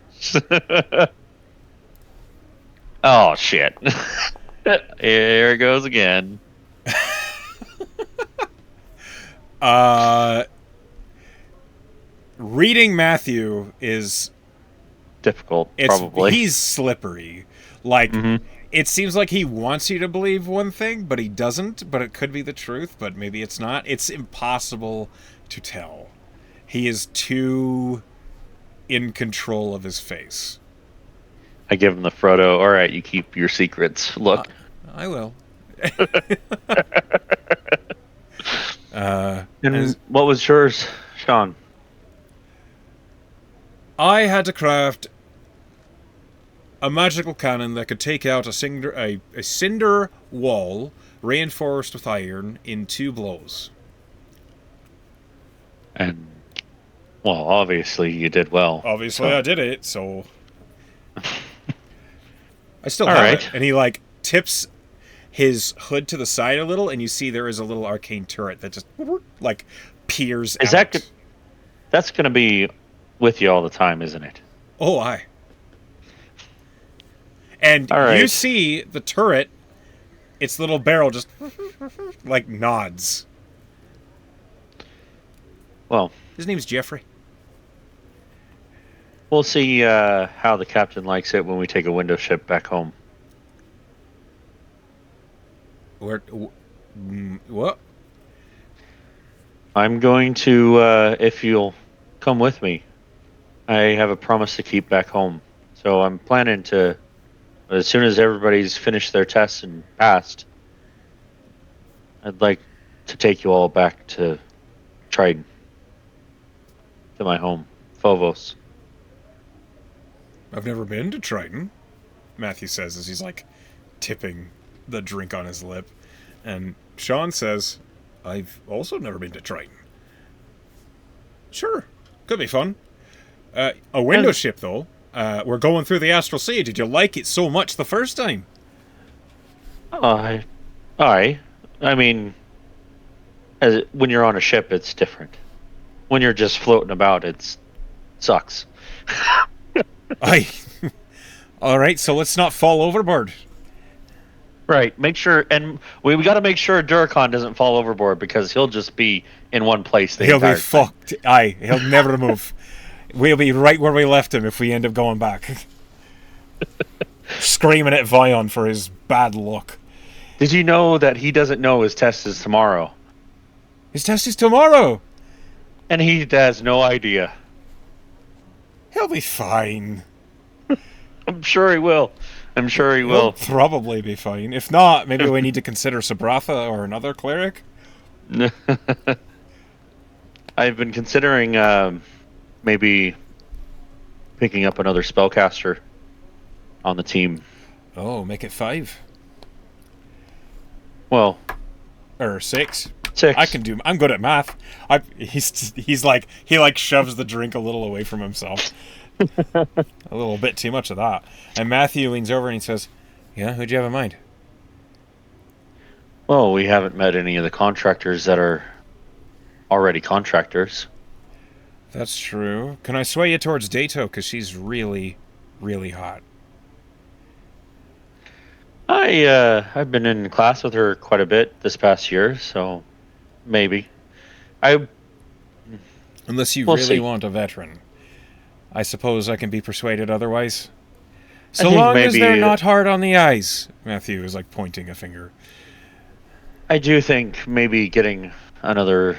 Oh shit! Here it goes again. Reading Matthew is... Difficult, probably. He's slippery. Like, Mhm. it seems like he wants you to believe one thing, but he doesn't. But it could be the truth, but maybe it's not. It's impossible to tell. He is too in control of his face. I give him the Frodo. All right, you keep your secrets. Look. I will. And what was yours, Sean? I had to craft a magical cannon that could take out a cinder wall reinforced with iron in 2 blows. And well, obviously you did well. Obviously, So- I did it, so I still All have right. it. And he tips his hood to the side a little, and you see there is a little arcane turret that just peers Is out. that's going to be with you all the time, isn't it? Oh, aye. And All right. you see the turret, its little barrel just nods. Well, His name's Jeffrey. we'll see how the captain likes it when we take a window ship back home. What? I'm going to, if you'll come with me, I have a promise to keep back home. So I'm planning to, as soon as everybody's finished their tests and passed, I'd like to take you all back to Triton, to my home, Phobos. I've never been to Triton, Matthew says as he's tipping the drink on his lip. And Sean says, "I've also never been to Triton." Sure, could be fun. A window ship, though. We're going through the Astral Sea. Did you like it so much the first time? I mean, when you're on a ship, it's different. When you're just floating about, it sucks. Aye. All right, so let's not fall overboard. Right. Make sure, and we got to make sure Duracon doesn't fall overboard because he'll just be in one place. He'll be entire time. fucked. Aye, he'll never move. We'll be right where we left him if we end up going back. screaming at Vion for his bad luck. Did you know that he doesn't know his test is tomorrow? His test is tomorrow. And he has no idea. He'll be fine. I'm sure he will. I'm sure he He'll will. probably be fine. If not, maybe we need to consider Sabratha or another cleric. I've been considering maybe picking up another spellcaster on the team. Oh, make it 5 Well, or 6. 6. I can do. I'm good at math. He's like he like shoves the drink a little away from himself. A little bit too much of that. And Matthew leans over and he says, "Yeah, who'd you have in mind?" Well, we haven't met any of the contractors that are already contractors. That's true. Can I sway you towards Dato? Because she's really, really hot. I've been in class with her quite a bit this past year, so maybe. I Unless you We'll really see. want a veteran. I suppose I can be persuaded otherwise. I So think long as maybe they're not hard on the eyes. Matthew is like pointing a finger. I do think maybe getting another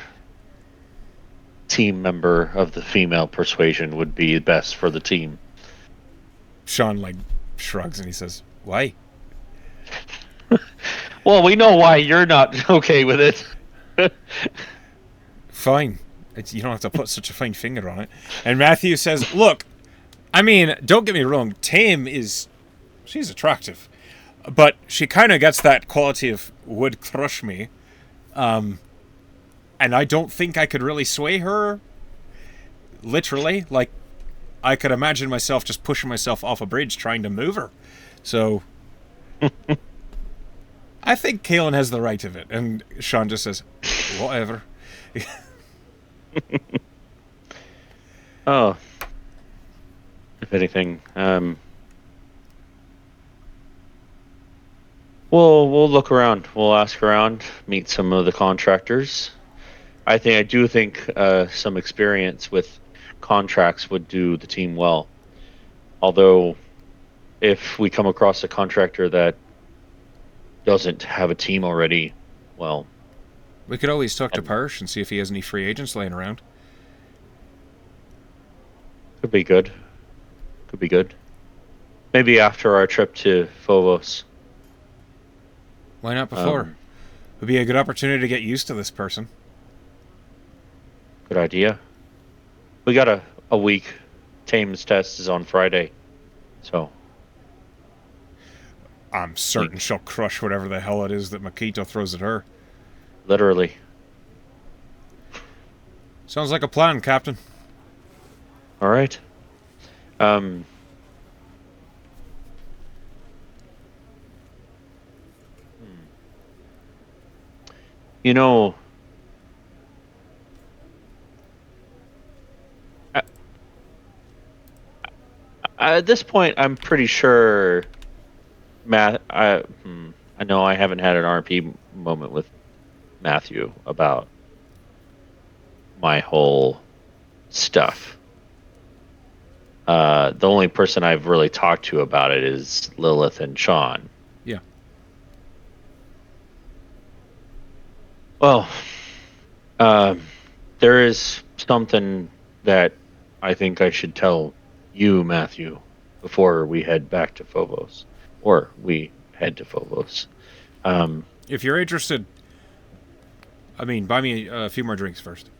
team member of the female persuasion would be best for the team. Sean like shrugs and he says, "Why?" Well, we know why you're not okay with it. Fine. You don't have to put such a fine finger on it. And Matthew says, "Look, I mean, don't get me wrong. She's attractive, but she kind of gets that quality of would crush me. And I don't think I could really sway her. Literally, like I could imagine myself just pushing myself off a bridge trying to move her. So." I think Kaelan has the right of it. And Sean just says, "Whatever." Oh, if anything, we'll look around. We'll ask around, meet some of the contractors. I do think some experience with contracts would do the team well. Although, if we come across a contractor that doesn't have a team already, well, We could always talk to Parsh and see if he has any free agents laying around. could be good. Could be good. Maybe after our trip to Phobos. Why not before? Um, Would be a good opportunity to get used to this person. Good idea. We got a week. Tame's test is on Friday. So, I'm certain she'll crush whatever the hell it is that Makito throws at her. literally. Sounds like a plan, Captain. All right. You know, at, at this point, I'm pretty sure I know I haven't had an RP moment with Matthew about my whole stuff. The only person I've really talked to about it is Lilith and Sean. Yeah. Well, there is something that I think I should tell you, Matthew, before we head back to Phobos, or we head to Phobos. If you're interested, I mean, buy me a few more drinks first.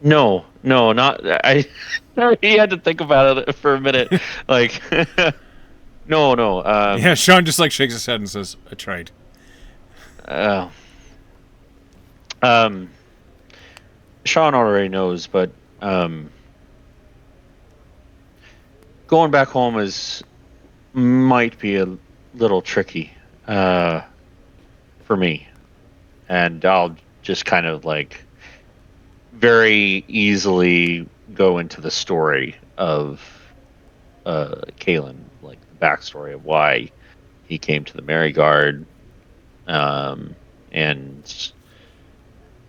No, not I. He had to think about it for a minute. Like, no. Yeah, Sean just like shakes his head and says, "I tried." Uh, um, Sean already knows, but going back home might be a little tricky for me, and I'll just kind of like very easily go into the story of Kaelan, like the backstory of why he came to the Mary Guard, and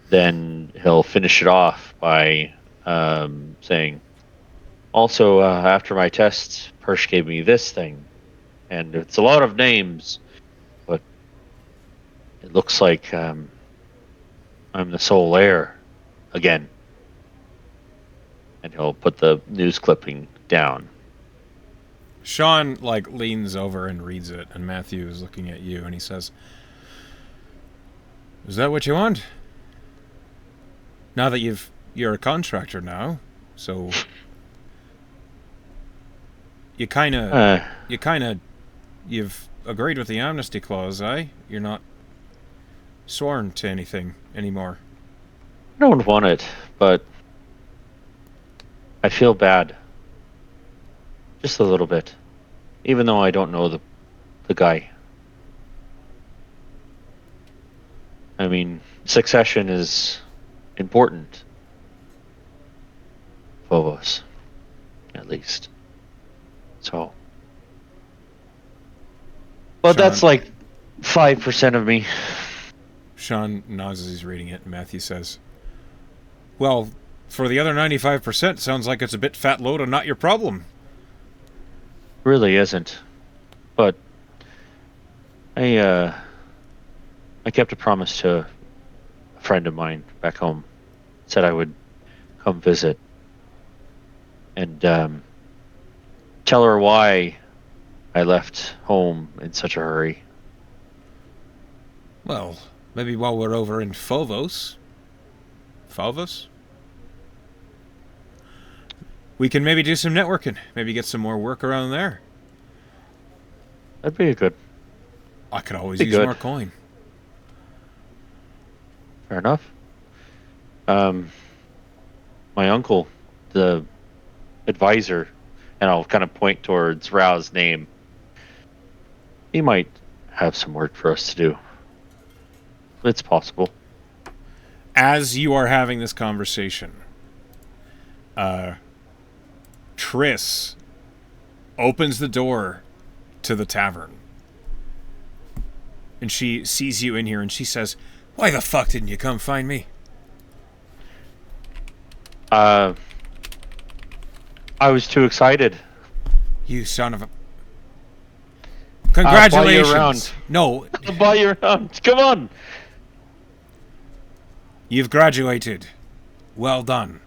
then he'll finish it off by saying, also, after my test, Persh gave me this thing. And it's a lot of names, but it looks like I'm the sole heir again. And he'll put the news clipping down. Sean leans over and reads it, and Matthew is looking at you, and he says, "Is that what you want? Now that you're a contractor now, so you kind of you've agreed with the amnesty clause, eh? You're not sworn to anything anymore." I don't want it, but I feel bad. Just a little bit. Even though I don't know the guy. I mean, succession is important. For us. At least. So. But Sean, that's like 5% of me. Sean nods as he's reading it, and Matthew says, "Well, for the other 95%, sounds like it's a bit fat load and not your problem." Really isn't. But I kept a promise to a friend of mine back home. Said I would come visit and tell her why I left home in such a hurry. Well, maybe while we're over in Phobos, we can maybe do some networking. Maybe get some more work around there. That'd be good. I could always Be use good. more coin. Fair enough. My uncle, the advisor, and I'll kind of point towards Rao's name. He might have some work for us to do. It's possible. As you are having this conversation, Triss opens the door to the tavern. And she sees you in here and she says, "Why the fuck didn't you come find me?" I was too excited. You son of a... Congratulations. I'll buy you around. No, I'll buy you around. Come on. you've graduated. Well done.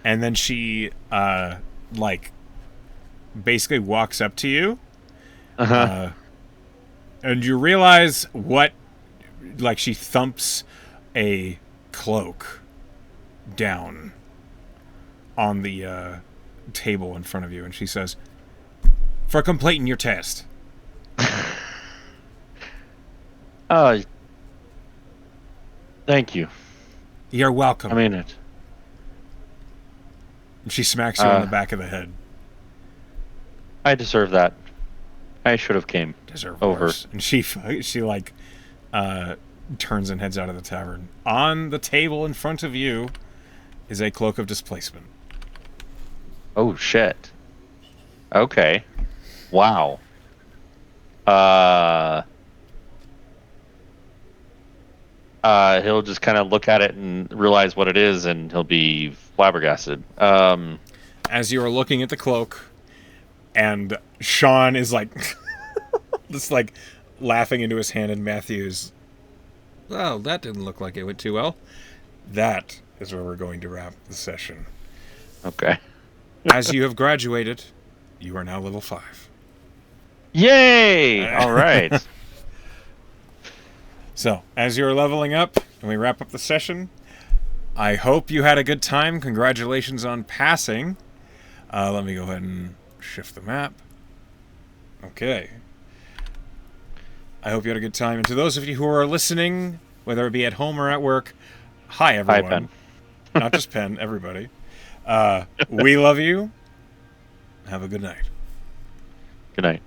And then she, basically walks up to you. Uh-huh. And you realize what... she thumps a cloak down on the table in front of you. And she says, "For completing your test." Thank you. You're welcome. I mean it. And she smacks you on the back of the head. I deserve that. I should have came Deserve over. worse. And she turns and heads out of the tavern. On the table in front of you is a cloak of displacement. Oh shit. Okay. Wow. He'll just kind of look at it and realize what it is, and he'll be flabbergasted. As you are looking at the cloak, and Sean is just laughing into his hand, and Matthew's, "Well, that didn't look like it went too well." That is where we're going to wrap the session. Okay. As you have graduated, you are now level 5. Yay! All right. So, as you're leveling up, and we wrap up the session, I hope you had a good time. Congratulations on passing. Let me go ahead and shift the map. Okay. I hope you had a good time. And to those of you who are listening, whether it be at home or at work, hi, everyone. Hi, Pen. Not just Pen, everybody. We love you. Have a good night. Good night.